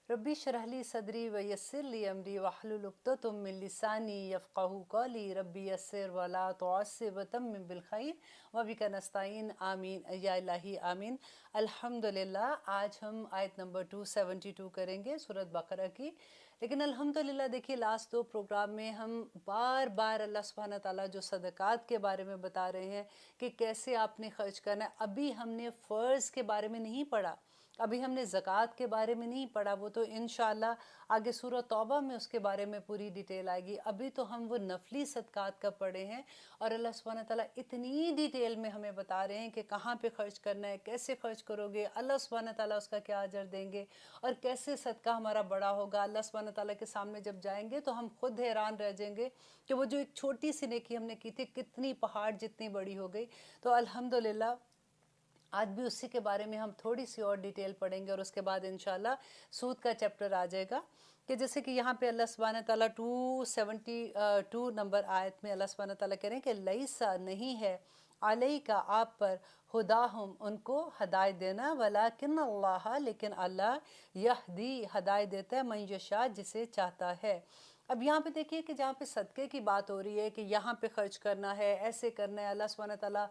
रब्बी शरह ली सदरी व यस्सिर ली अमरी वहलुल उक़दतम मिन लिसानी यफ़क़हू क़ौली रब्बी यस्सिर वला तुअस्सिर व तम्मिम बिल खैर व बिका नस्ताईन आमीन या इलाही आमीन। अल्हम्दुलिल्लाह, आज हम आयत नंबर 272 करेंगे सूरत बकरा की। लेकिन अल्हम्दुलिल्लाह देखिए, लास्ट दो प्रोग्राम में हम बार बार अल्लाह सुब्हानहू तआला जो सदक़ात के बारे में बता रहे हैं कि कैसे आपने खर्च करना है। अभी हमने फ़र्ज़ के बारे में नहीं पढ़ा, अभी हमने ज़कात के बारे में नहीं पढ़ा, वो तो इंशाअल्लाह आगे सूरह तौबा में उसके बारे में पूरी डिटेल आएगी। अभी तो हम वो नफली सदक़ात का पढ़े हैं और अल्लाह सुब्हानहू तआला इतनी डिटेल में हमें बता रहे हैं कि कहाँ पे खर्च करना है, कैसे खर्च करोगे, अल्लाह सुब्हानहू तआला उसका क्या अजर देंगे और कैसे सदका हमारा बड़ा होगा। अल्लाह सुब्हानहू तआला के सामने जब जाएंगे तो हम खुद हैरान रह जाएंगे कि वो जो एक छोटी सी नेकी हमने की थी कितनी पहाड़ जितनी बड़ी हो गई। तो अल्हम्दुलिल्लाह आज भी उसी के बारे में हम थोड़ी सी और डिटेल पढ़ेंगे और उसके बाद इंशाल्लाह सूद का चैप्टर आ जाएगा। कि जैसे कि यहाँ पे अल्लाह सुब्हानहू तआला 272 नंबर आयत में अल्लाह सुब्हानहू तआला कह रहे हैं कि लैसा नहीं है अलई का आप पर हुदाहुम उनको हदायत देना, वलाकिन अल्लाह लेकिन अल्लाह यहदी हदायत देता है मन यशा जिसे चाहता है। अब यहाँ पे देखिए कि जहाँ पे सदक़े की बात हो रही है कि यहाँ पे खर्च करना है, ऐसे करना है, अल्लाह सुब्हानहू तआला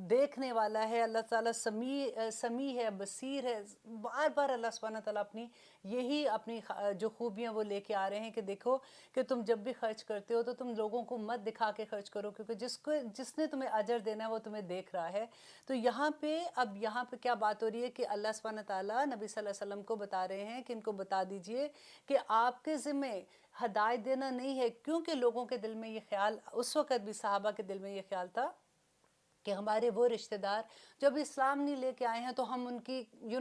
देखने वाला है, अल्लाह ताला समी है, बसीर है। बार बार अल्लाह सुब्हानहू तआला अपनी जो खूबियाँ वो लेके आ रहे हैं कि देखो कि तुम जब भी खर्च करते हो तो तुम लोगों को मत दिखा के खर्च करो, क्योंकि जिसने तुम्हें अजर देना है वो तुम्हें देख रहा है। तो यहाँ पे क्या बात हो रही है कि अल्लाह सुब्हानहू तआला नबी सल्लल्लाहु अलैहि वसल्लम को बता रहे हैं कि इनको बता दीजिए कि आपके ज़िम्मे हदायत देना नहीं है, क्योंकि लोगों के दिल में ये ख्याल, उस वक़्त भी सहाबा के दिल में ये ख्याल था कि हमारे वो रिश्तेदार जब इस्लाम नहीं लेके आए हैं तो हम उनकी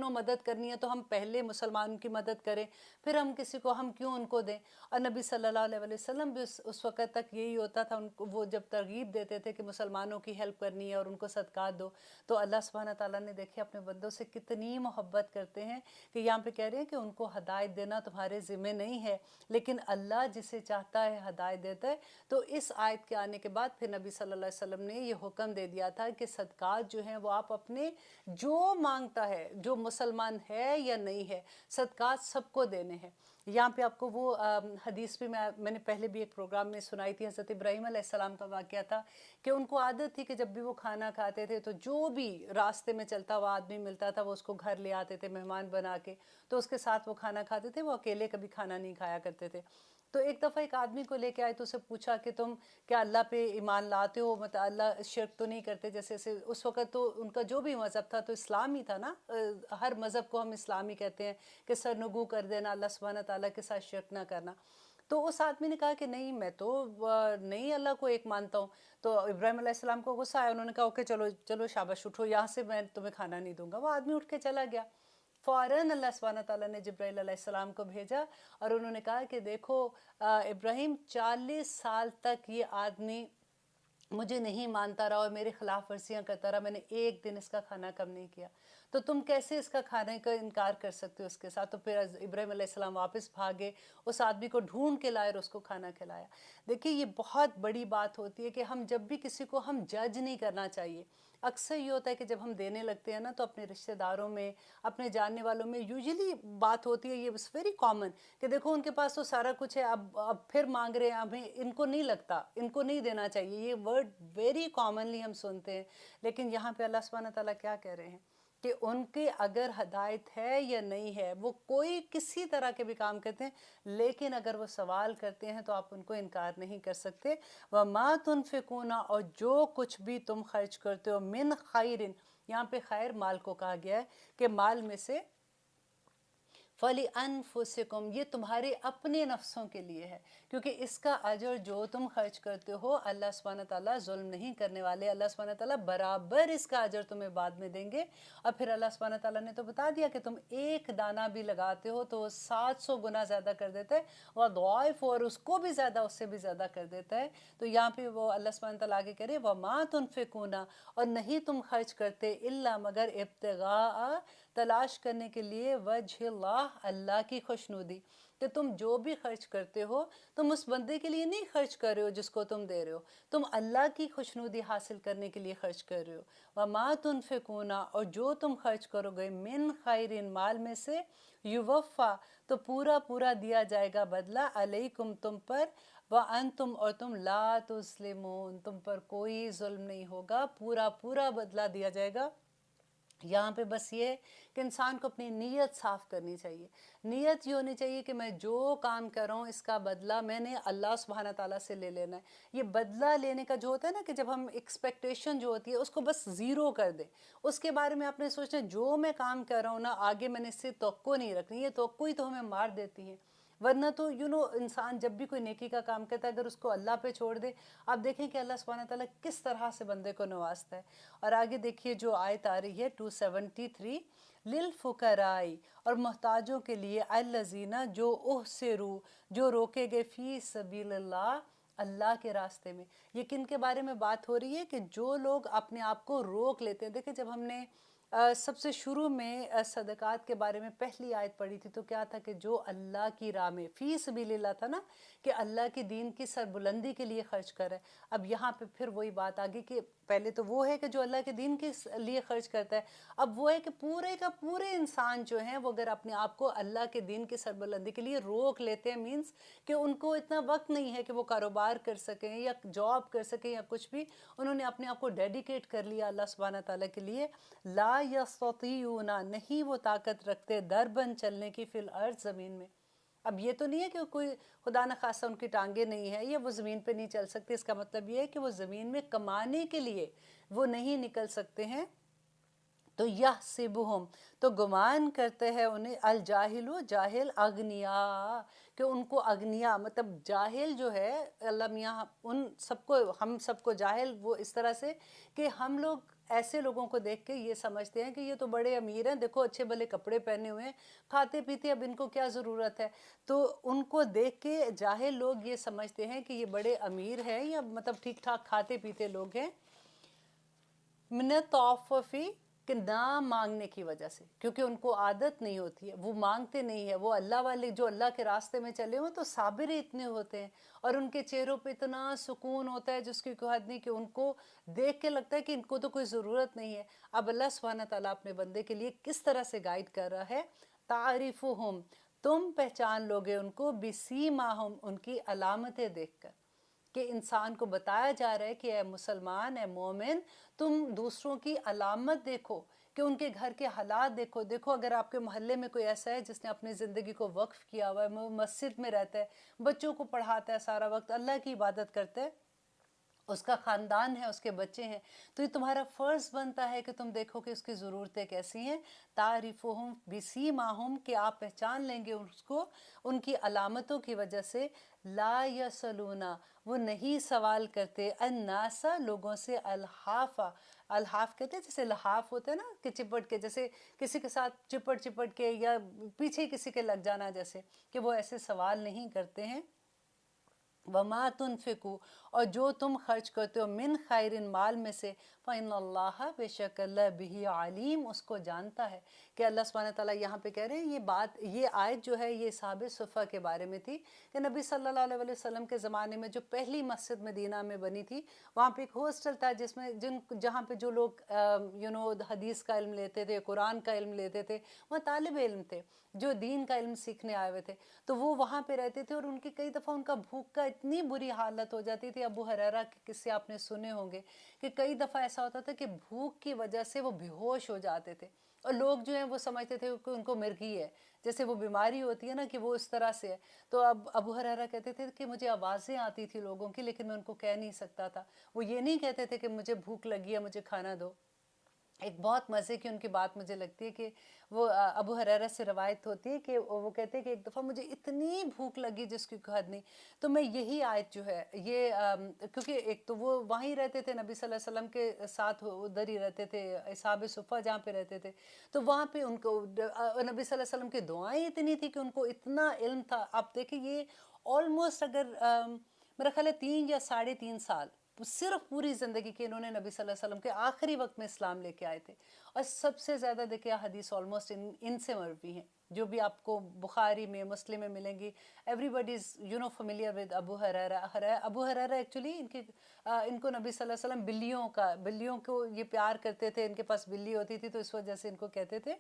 मदद करनी है तो हम पहले मुसलमानों की मदद करें, फिर हम किसी को हम क्यों उनको दें। और नबी सल्लल्लाहु अलैहि वसल्लम भी उस वक़्त तक यही होता था, उनको वो जब तरगीब देते थे कि मुसलमानों की हेल्प करनी है और उनको सदक़ात दो। तो अल्लाह सुब्हानहू तआला ने देखिए अपने बंदों से कितनी मोहब्बत करते हैं कि यहाँ पे कह रहे हैं कि उनको हदायत देना तुम्हारे ज़िम्मे नहीं है, लेकिन अल्लाह जिसे चाहता है हदायत देता है। तो इस आयत के आने के बाद फिर नबी सल्लल्लाहु अलैहि वसल्लम ने ये हुक्म दे दिया था कि सदक़ात जो हैं वो आप अपने, जो मांगता है, जो मुसलमान है या नहीं है, सदक़ात सबको देने हैं। यहाँ पे आपको वो हदीस भी मैंने पहले भी एक प्रोग्राम में सुनाई थी। हज़रत इब्राहीम अलैहिस्सलाम का वाक़या था कि उनको आदत थी कि जब भी वो खाना खाते थे तो जो भी रास्ते में चलता हुआ आदमी मिलता था वो उसको घर ले आते थे मेहमान बना के, तो उसके साथ वो खाना खाते थे, वो अकेले कभी खाना नहीं खाया करते थे। तो एक दफ़ा एक आदमी को लेके आए तो उसे पूछा कि तुम क्या अल्लाह पे ईमान लाते हो, मतलब अल्लाह शिर्क तो नहीं करते। जैसे उस वक़्त तो उनका जो भी मज़हब था तो इस्लाम ही था ना, हर मज़हब को हम इस्लाम ही कहते हैं कि सरनुगू कर देना, अल्लाह सुब्हानहू तआला के साथ शिर्क ना करना। तो उस आदमी ने कहा कि नहीं, मैं तो नहीं अल्लाह को एक मानता हूँ। तो इब्राहीम अलैहिस्सलाम को गुस्सा आया, उन्होंने कहा ओके चलो चलो शाबाश उठो, यहाँ से मैं तुम्हें खाना नहीं दूंगा। वो आदमी उठ के चला गया। फ़ौरन अल्लाह सुब्हानहू तआला ने जिब्राईल अलैहिस्सलाम को भेजा और उन्होंने कहा कि देखो इब्राहीम 40 साल तक ये आदमी मुझे नहीं मानता रहा और मेरे खिलाफ वर्जियाँ करता रहा, मैंने एक दिन इसका खाना कम नहीं किया, तो तुम कैसे इसका खाने का इनकार कर सकते हो उसके साथ। तो फिर इब्राहीम अलैहिस्सलाम वापस भागे, उस आदमी को ढूंढ के लाए और उसको खाना खिलाया। देखिए ये बहुत बड़ी बात होती है कि हम जब भी किसी को, हम जज नहीं करना चाहिए। अक्सर ये होता है कि जब हम देने लगते हैं ना तो अपने रिश्तेदारों में, अपने जानने वालों में यूजुअली बात होती है, ये वेरी कॉमन, कि देखो उनके पास तो सारा कुछ है, अब फिर मांग रहे हैं, हमें इनको नहीं लगता, इनको नहीं देना चाहिए। ये वर्ड वेरी कॉमनली हम सुनते हैं। लेकिन यहाँ पे अल्लाह सुब्हानहू तआला क्या कह रहे हैं कि उनके अगर हदायत है या नहीं है, वो कोई किसी तरह के भी काम करते हैं, लेकिन अगर वो सवाल करते हैं तो आप उनको इनकार नहीं कर सकते। वमा तुनफिकूना, और जो कुछ भी तुम खर्च करते हो, मिन खैरिन, यहाँ पे खैर माल को कहा गया है कि माल में से फली अनफुसिकुम, ये तुम्हारे अपने नफ्सों के लिए है, क्योंकि इसका अजर जो तुम खर्च करते हो अल्लाह सुब्हानहू तआला जुल्म नहीं करने वाले, अल्लाह सुब्हानहू तआला बराबर इसका अजर तुम्हें बाद में देंगे। और फिर अल्लाह सुब्हानहू तआला ने तो बता दिया कि तुम एक दाना भी लगाते हो तो 700 गुना ज़्यादा कर देता है, वह दुआइफ, और उसको भी ज़्यादा, उससे भी ज़्यादा कर देता है। तो यहाँ पे वो अल्लाह सुब्हानहू तआला आगे करे वमा तुनफिकूना, और नहीं तुम खर्च करते, इल्ला मगर इब्तिगा تلاش کرنے کے لیے وجہ اللہ، اللہ کی خوشنودی، کہ تم جو بھی خرچ کرتے ہو تم اس بندے کے لیے نہیں خرچ کر رہے ہو جس کو تم دے رہے ہو، تم اللہ کی خوشنودی حاصل کرنے کے لیے خرچ کر رہے ہو۔ وَمَا تُنْفِقُونَ، اور جو تم خرچ کرو گے، من خیر، مال میں سے، یوفا، تو پورا پورا دیا جائے گا بدلہ، علیکم، تم پر، وَأَنْتُمْ، اور تم لا تظلمون، تم پر کوئی ظلم نہیں ہوگا، پورا پورا بدلہ دیا جائے گا۔ یہاں پہ بس یہ ہے کہ انسان کو اپنی نیت صاف کرنی چاہیے۔ نیت یہ ہونی چاہیے کہ میں جو کام کر رہا ہوں اس کا بدلہ میں نے اللہ سبحانہ تعالیٰ سے لے لینا ہے۔ یہ بدلہ لینے کا جو ہوتا ہے نا، کہ جب ہم ایکسپیکٹیشن جو ہوتی ہے اس کو بس زیرو کر دیں، اس کے بارے میں آپ نے سوچنا جو میں کام کر رہا ہوں نا، آگے میں نے اس سے توقع نہیں رکھنی، یہ توقع ہی تو ہمیں مار دیتی ہے۔ ورنہ تو انسان جب بھی کوئی نیکی کا کام کرتا ہے اگر اس کو اللہ پہ چھوڑ دے، آپ دیکھیں کہ اللہ سبحانہ تعالیٰ کس طرح سے بندے کو نوازتا ہے۔ اور آگے دیکھیے جو آیت آ رہی ہے 273، للفقراء، اور محتاجوں کے لیے، الذین، جو احصروا، جو روکے گئے، فی سبیل اللہ، اللہ کے راستے میں۔ یہ کن کے بارے میں بات ہو رہی ہے؟ کہ جو لوگ اپنے آپ کو روک لیتے ہیں۔ دیکھیں جب ہم نے سب سے شروع میں صدقات کے بارے میں پہلی آیت پڑھی تھی تو کیا تھا؟ کہ جو اللہ کی راہ میں، فی سبیل اللہ تھا نا، کہ اللہ کی دین کی سربلندی کے لیے خرچ کرے۔ اب یہاں پہ پھر وہی بات آگئی کہ پہلے تو وہ ہے کہ جو اللہ کے دین کے لیے خرچ کرتا ہے، اب وہ ہے کہ پورے کا پورے انسان جو ہیں وہ اگر اپنے آپ کو اللہ کے دین کی سربلندی کے لیے روک لیتے ہیں، مینس کہ ان کو اتنا وقت نہیں ہے کہ وہ کاروبار کر سکیں یا جاب کر سکیں یا کچھ بھی، انہوں نے اپنے آپ کو ڈیڈیکیٹ کر لیا اللہ سبحانہ تعالیٰ کے لیے، لا یستطیعون، نہیں وہ طاقت رکھتے، دربن، چلنے کی، فی الارض، زمین میں۔ اب یہ تو نہیں ہے کہ کوئی خدا نخواستہ ان کی ٹانگیں نہیں ہیں یا وہ زمین پہ نہیں چل سکتے، اس کا مطلب یہ ہے کہ وہ زمین میں کمانے کے لیے وہ نہیں نکل سکتے ہیں۔ تو یحسبہم، تو گمان کرتے ہیں انہیں، الجاہل، جاہل، اغنیا، کہ ان کو اغنیا، مطلب جاہل جو ہے، اللہ میاں ان سب کو، ہم سب کو جاہل وہ اس طرح سے کہ ہم لوگ ایسے لوگوں کو دیکھ کے یہ سمجھتے ہیں کہ یہ تو بڑے امیر ہیں، دیکھو اچھے بھلے کپڑے پہنے ہوئے ہیں، کھاتے پیتے، اب ان کو کیا ضرورت ہے؟ تو ان کو دیکھ کے جاہل لوگ یہ سمجھتے ہیں کہ یہ بڑے امیر ہیں یا مطلب ٹھیک ٹھاک کھاتے پیتے لوگ ہیں، من التعففی، کہ نہ مانگنے کی وجہ سے، کیونکہ ان کو عادت نہیں ہوتی ہے، وہ مانگتے نہیں ہے، وہ اللہ والے جو اللہ کے راستے میں چلے ہوئے تو صابر اتنے ہوتے ہیں اور ان کے چہروں پہ اتنا سکون ہوتا ہے جس کی کوئی حد نہیں، کہ ان کو دیکھ کے لگتا ہے کہ ان کو تو کوئی ضرورت نہیں ہے۔ اب اللہ سبحانہ تعالیٰ اپنے بندے کے لیے کس طرح سے گائیڈ کر رہا ہے، تعریفہم، تم پہچان لوگے ان کو، بسیماہم، ان کی علامتیں دیکھ کر، کہ انسان کو بتایا جا رہا ہے کہ اے مسلمان، اے مومن، تم دوسروں کی علامت دیکھو، کہ ان کے گھر کے حالات دیکھو۔ دیکھو اگر آپ کے محلے میں کوئی ایسا ہے جس نے اپنی زندگی کو وقف کیا ہوا ہے، وہ مسجد میں رہتا ہے، بچوں کو پڑھاتا ہے، سارا وقت اللہ کی عبادت کرتا ہے، اس کا خاندان ہے، اس کے بچے ہیں، تو یہ تمہارا فرض بنتا ہے کہ تم دیکھو کہ اس کی ضرورتیں کیسی ہیں، تعریفہم بسیماہم، کہ آپ پہچان لیں گے اس کو ان کی علامتوں کی وجہ سے، لا یسلون، وہ نہیں سوال کرتے، الناس، لوگوں سے، الحافا، الحاف کہتے ہیں جیسے لحاف ہوتا ہے نا، کہ چپٹ کے، جیسے کسی کے ساتھ چپٹ چپٹ کے یا پیچھے کسی کے لگ جانا، جیسے کہ وہ ایسے سوال نہیں کرتے ہیں۔ وما تنفقو، اور جو تم خرچ کرتے ہو، من خیر، مال میں سے، فإن اللہ، بے شک اللہ، بہ علیم، اس کو جانتا ہے۔ کہ اللہ سبحانہ تعالیٰ یہاں پہ کہہ رہے ہیں، یہ آیت جو ہے یہ اصحاب صفہ کے بارے میں تھی، کہ نبی صلی اللہ علیہ وسلم کے زمانے میں جو پہلی مسجد مدینہ میں بنی تھی، وہاں پہ ایک ہاسٹل تھا جس میں جہاں پہ جو لوگ حدیث کا علم لیتے تھے، قرآن کا علم لیتے تھے، وہ طالب علم تھے جو دین کا علم سیکھنے آئے ہوئے تھے، تو وہ وہاں پہ رہتے تھے، اور ان کی کئی دفعہ ان کا بھوک کا اتنی بری حالت ہو جاتی تھی۔ ابو ہریرہ کے قصے آپ نے سنے ہوں گے کہ کئی دفعہ ایسا ہوتا تھا کہ بھوک کی وجہ سے وہ بے ہوش ہو جاتے تھے، اور لوگ جو ہیں وہ سمجھتے تھے کہ ان کو مرگی ہے، جیسے وہ بیماری ہوتی ہے نا کہ وہ اس طرح سے ہے۔ تو اب ابو ہریرہ کہتے تھے کہ مجھے آوازیں آتی تھی لوگوں کی، لیکن میں ان کو کہہ نہیں سکتا تھا۔ وہ یہ نہیں کہتے تھے کہ مجھے بھوک لگی ہے، مجھے کھانا دو۔ ایک بہت مزے کی ان کی بات مجھے لگتی ہے کہ وہ ابو ہریرہ سے روایت ہوتی ہے کہ وہ کہتے ہیں کہ ایک دفعہ مجھے اتنی بھوک لگی جس کی کوئی حد نہیں، تو میں یہی آیت جو ہے یہ کیونکہ ایک تو وہ وہیں رہتے تھے نبی صلی اللہ علیہ وسلم کے ساتھ، ادھر ہی رہتے تھے اصحاب صفہ جہاں پہ رہتے تھے، تو وہاں پہ ان کو نبی صلی اللہ علیہ وسلم کی دعائیں اتنی تھی کہ ان کو اتنا علم تھا۔ آپ دیکھیں یہ آلموسٹ اگر میرا خیال ہے 3 یا 3.5 سال सिर्फ पूरी ज़िंदगी के इन्होंने नबी सल्लल्लाहु अलैहि वसल्लम के आखिरी वक्त में इस्लाम लेके आए थे। और सबसे ज़्यादा देखिए हदीस ऑलमोस्ट इनसे मरवी हैं, जो भी आपको बुखारी में, मुस्लिम में मिलेंगी। एवरीबडी इज़ फेमिलियर विद अबू हुरैरा। अबू हुरैरा एक्चुअली इनको नबी सल्लल्लाहु अलैहि वसल्लम बिल्लियों को ये प्यार करते थे, इनके पास बिल्ली होती थी तो इस वजह से इनको कहते थे।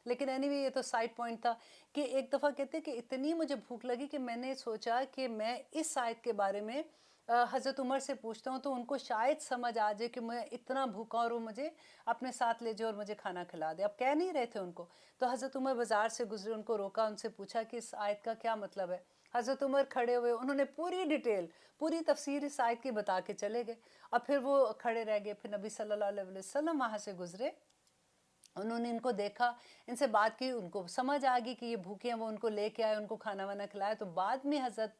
लेकिन एनीवे ये तो साइड पॉइंट था कि एक दफ़ा कहते कि इतनी मुझे भूख लगी कि मैंने सोचा कि मैं इस आयत के बारे में हज़रत उमर से पूछता हूँ, तो उनको शायद समझ आ जाए कि मैं इतना भूखा और वो मुझे अपने साथ ले जाए और मुझे खाना खिला दे। अब कह नहीं रहे थे उनको, तो हज़रत उमर बाज़ार से गुजरे, उनको रोका, उनसे पूछा कि इस आयत का क्या मतलब है। हज़रत उमर खड़े हुए, उन्होंने पूरी डिटेल, पूरी तफसीर इस आयत की बता के चले गए। और फिर वो खड़े रह गए। फिर नबी सल्लल्लाहु अलैहि वसल्लम वहाँ से गुजरे, उन्होंने इनको देखा, इनसे बात की, उनको समझ आ गई कि ये भूखे हैं, वो उनको लेके आए, उनको खाना वाना खिलाया। तो बाद में हज़रत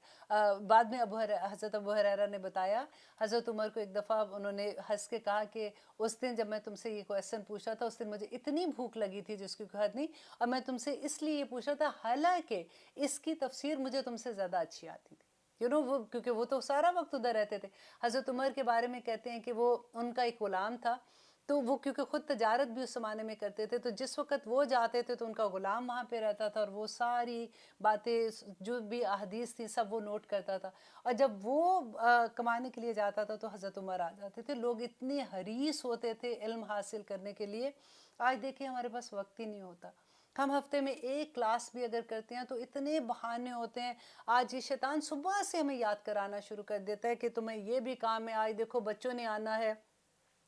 अबू हुरैरा ने बताया हज़रत उमर को, एक दफ़ा उन्होंने हंस के कहा कि उस दिन जब मैं तुमसे ये क्वेश्चन पूछा था, उस दिन मुझे इतनी भूख लगी थी जिसकी कोई हद नहीं, और मैं तुमसे इसलिए ये पूछा था, हालांकि इसकी तफसीर मुझे तुमसे ज़्यादा अच्छी आती थी। वो क्योंकि वो तो सारा वक्त उधर रहते थे। हज़रत उमर के बारे में कहते हैं कि वो उनका एक ग़ुलाम था, तो वो क्योंकि ख़ुद तजारत भी उस ज़माने में करते थे, तो जिस वक़्त वो जाते थे तो उनका ग़ुलाम वहाँ पे रहता था और वो सारी बातें, जो भी अहदीस थी, सब वो नोट करता था। और जब वो कमाने के लिए जाता था तो हज़रत उमर आ जाते थे। लोग इतने हरीस होते थे इल्म हासिल करने के लिए। आज देखिए हमारे पास वक्त ही नहीं होता। हम हफ्ते में एक क्लास भी अगर करते हैं तो इतने बहाने होते हैं। आज ये शैतान सुबह से हमें याद कराना शुरू कर देता है कि तुम्हें ये भी काम है, आज देखो बच्चों ने आना है,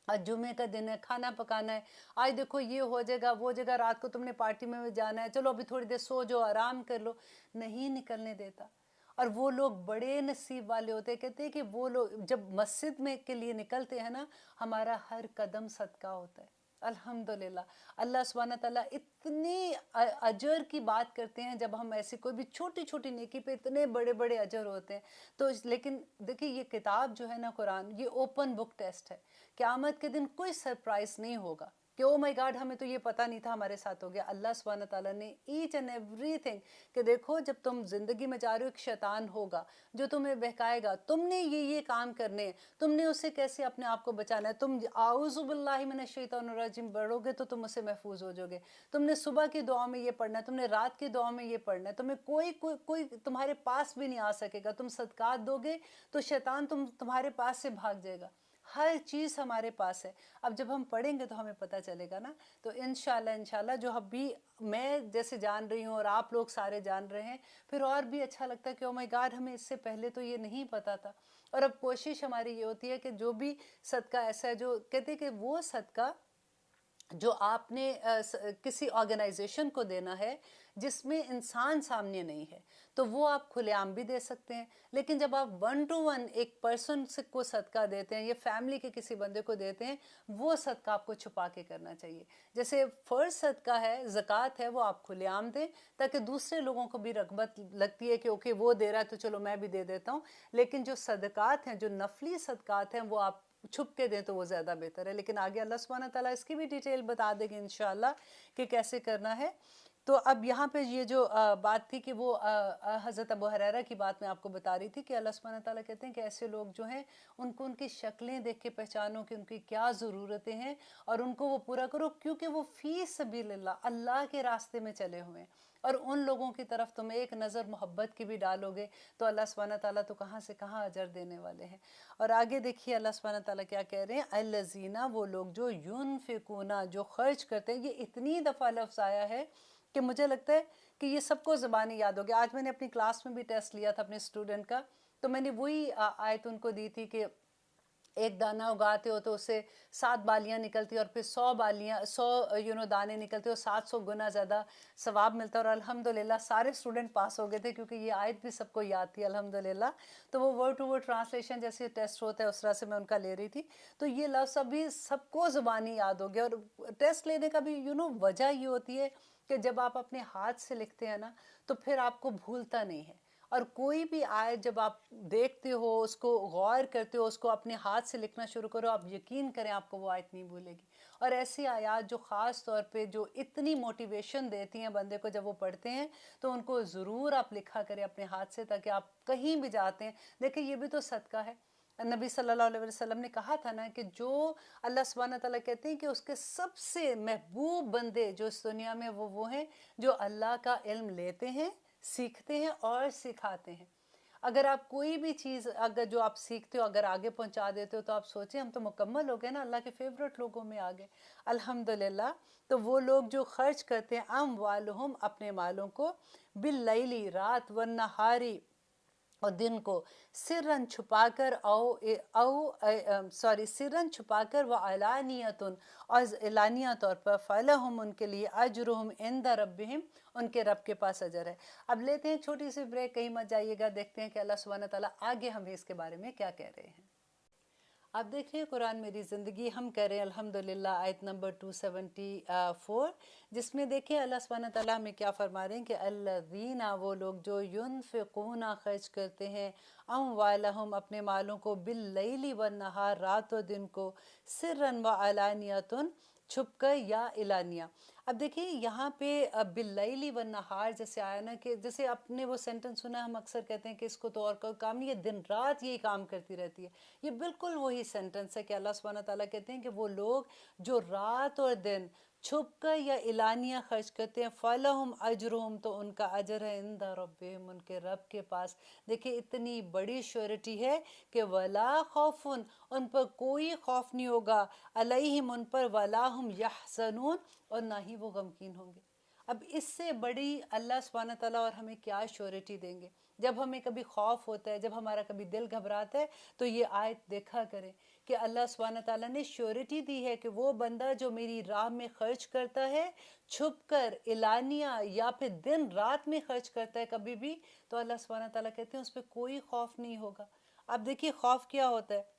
आज जुमे का दिन है, खाना पकाना है, आज देखो ये हो जाएगा, वो जगह, रात को तुमने पार्टी में जाना है, चलो अभी थोड़ी देर सो जाओ, आराम कर लो। नहीं निकलने देता। और वो लोग बड़े नसीब वाले होते हैं। कहते हैं कि वो लोग जब मस्जिद में के लिए निकलते हैं ना, हमारा हर कदम सदका होता है। अल्हम्दुलिल्लाह, अल्लाह सुब्हाना ताला इतनी अजर की बात करते हैं। जब हम ऐसी कोई भी छोटी छोटी नेकी पे इतने बड़े बड़े अजर होते हैं। तो लेकिन देखिए ये किताब जो है ना, कुरान, ये ओपन बुक टेस्ट है। क़यामत के दिन कोई सरप्राइज नहीं होगा कि ओ माय गॉड हमें तो ये पता नहीं था, हमारे साथ हो गया। अल्लाह सुब्हाना ताला ने ईच एंड एवरीथिंग, कि देखो जब तुम ज़िंदगी में जा रहे हो, एक शैतान होगा जो तुम्हें बहकाएगा, तुमने ये काम करने हैं, तुमने उससे कैसे अपने आप को बचाना है। तुम आऊज़ु बिल्लाहि मिनश शैतानिर रजीम पढ़ोगे तो तुम उससे महफूज हो जाओगे। तुमने सुबह की दुआ में ये पढ़ना है, तुमने रात की दुआ में ये पढ़ना है। तुम्हें कोई तुम्हारे पास भी नहीं आ सकेगा। तुम सदकात दोगे तो शैतान तुम्हारे पास से भाग जाएगा। हर चीज़ हमारे पास है। अब जब हम पढ़ेंगे तो हमें पता चलेगा ना। तो इंशाल्लाह जो अभी मैं जैसे जान रही हूँ और आप लोग सारे जान रहे हैं, फिर और भी अच्छा लगता है कि ओ माय गॉड हमें इससे पहले तो ये नहीं पता था। और अब कोशिश हमारी ये होती है कि जो भी सदका ऐसा है, जो कहते हैं कि वो सदका जो आपने किसी ऑर्गेनाइजेशन को देना है जिसमें इंसान सामने नहीं है, तो वो आप खुलेआम भी दे सकते हैं। लेकिन जब आप 1 to 1 एक पर्सन से को सदका देते हैं या फैमिली के किसी बंदे को देते हैं, वो सदका आपको छुपा के करना चाहिए। जैसे फ़र्ज सदका है, ज़कात है, वो आप खुलेआम दें ताकि दूसरे लोगों को भी रग़बत लगती है कि ओके वो दे रहा है तो चलो मैं भी दे देता हूँ। लेकिन जो सदकात हैं, जो नफली सदकात हैं, वो आप छुप के दें तो वो ज़्यादा बेहतर है। लेकिन आगे अल्लाह सुब्हाना ताला इसकी भी डिटेल बता देंगे इंशाअल्लाह कि कैसे करना है। तो अब यहाँ पे ये जो बात थी कि वो हज़रत अबू हुरैरा की बात मैं आपको बता रही थी कि अल्लाह सुब्हाना ताला कहते हैं कि ऐसे लोग जो हैं उनको उनकी शक्लें देख के पहचानो कि उनकी क्या ज़रूरतें हैं और उनको वो पूरा करो, क्योंकि वो फ़ी सबीलिल्लाह, अल्लाह के रास्ते में चले हुए हैं। और उन लोगों की तरफ तुम एक नज़र मोहब्बत की भी डालोगे तो अल्लाह सुब्हाना ताला तो कहाँ से कहाँ अजर देने वाले हैं। और आगे देखिए अल्लाह सुब्हाना ताला क्या कह रहे हैं, अल्लज़ीना, वो लोग जो युनफ़िकूना, जो खर्च करते हैं। ये इतनी दफ़ा लफ्ज़ आया है कि मुझे लगता है कि ये सबको ज़बानी याद हो गया। आज मैंने अपनी क्लास में भी टेस्ट लिया था अपने स्टूडेंट का, तो मैंने वही आयत उनको दी थी कि एक दाना उगाते हो तो उससे 7 बालियाँ निकलती और फिर 100 दाने निकलते हो, 700 गुना ज़्यादा सवाब मिलता है। और अल्हम्दुलिल्लाह सारे स्टूडेंट पास हो गए थे क्योंकि ये आयत भी सबको याद थी अल्हम्दुलिल्लाह। तो वो वर्ड टू वर्ड ट्रांसलेशन जैसे टेस्ट होता है उस तरह से मैं उनका ले रही थी। तो ये लफ्ज़ अभी सबको ज़ुबानी याद हो गया। और टेस्ट लेने का भी वजह ये होती है कि जब आप अपने हाथ से लिखते हैं ना, तो फिर आपको भूलता नहीं है। और कोई भी आयत जब आप देखते हो, उसको गौर करते हो, उसको अपने हाथ से लिखना शुरू करो, आप यकीन करें आपको वो आयत नहीं भूलेगी। और ऐसी आयत जो ख़ास तौर पे जो इतनी मोटिवेशन देती हैं बंदे को, जब वो पढ़ते हैं तो उनको ज़रूर आप लिखा करें अपने हाथ से, ताकि आप कहीं भी जाते हैं। देखिए ये भी तो सदका है। नबी सल्लल्लाहु अलैहि वसल्लम ने कहा था ना कि जो अल्लाह सुब्हानहू तआला कहते हैं कि उसके सबसे महबूब बंदे जो इस दुनिया में वो हैं जो अल्लाह का इल्म लेते हैं, सीखते हैं और सिखाते हैं। अगर आप कोई भी चीज़ अगर जो आप सीखते हो अगर आगे पहुंचा देते हो तो आप सोचें हम तो मुकम्मल हो गए ना, अल्लाह के फेवरेट लोगों में आ गए अल्हम्दुलिल्लाह। तो वो लोग जो खर्च करते हैं अमवालहुम अपने मालों को बिल्लैली रात वन नहारी और दिन को सिरन छुपाकर सिरन छुपाकर व अलानियतुन और एलानिया तौर पर फलहुम उनके लिए अजरुहुम इंद रब्बिहिम उनके रब के पास अजर है। अब लेते हैं छोटी सी ब्रेक, कहीं मत जाइएगा, देखते हैं कि अल्लाह सुब्हानहू तआला आगे हमें इसके बारे में क्या कह रहे हैं। आप देख रहे हैं कुरान मेरी ज़िंदगी, हम कह रहे हैं अल्हम्दुलिल्लाह आयत नंबर 274, जिसमें देखिए अल्लाह सुब्हानहू तआला हमें क्या फरमा रहे हैं कि अल्लज़ीना वो लोग जो युनफ़िक़ूना खर्च करते हैं अमवालहुम अपने मालों को बिल्लैली वन नहार रात और दिन को सिर्रन व अलानियतुन छुपकर या इलानिया। अब देखिए यहाँ पे बिल्लैली वन नहार जैसे आया ना कि जैसे आपने वो सेंटेंस सुना, हम अक्सर कहते हैं कि इसको तो और कोई काम नहीं है, दिन रात यही काम करती रहती है। ये बिल्कुल वही सेंटेंस है कि अल्लाह सुब्हानहू तआला कहते हैं कि वो लोग जो रात और दिन छुप कर या इलानिया खर्च करते हैं फलहुम अजरुहुम तो उनका अजर है इंदा रब्बिहिम उनके रब के पास। देखिए इतनी बड़ी श्योरिटी है कि वला खौफुन उन पर कोई खौफ नहीं होगा, अलैहिम उन पर, वला हुम यहज़नून और ना ही वो गमगीन होंगे। अब इससे बड़ी अल्लाह सुब्हानहू तआला और हमें क्या श्योरिटी देंगे। जब हमें कभी खौफ होता है, जब हमारा कभी दिल घबराता है, तो ये आयत देखा करें कि अल्लाह सुब्हानहू तआला ने श्योरिटी दी है कि वो बंदा जो मेरी राह में खर्च करता है छुप कर इलानिया या फिर दिन रात में खर्च करता है कभी भी, तो अल्लाह सुब्हानहू तआला कहते हैं उस पर कोई खौफ नहीं होगा। अब देखिए खौफ क्या होता है,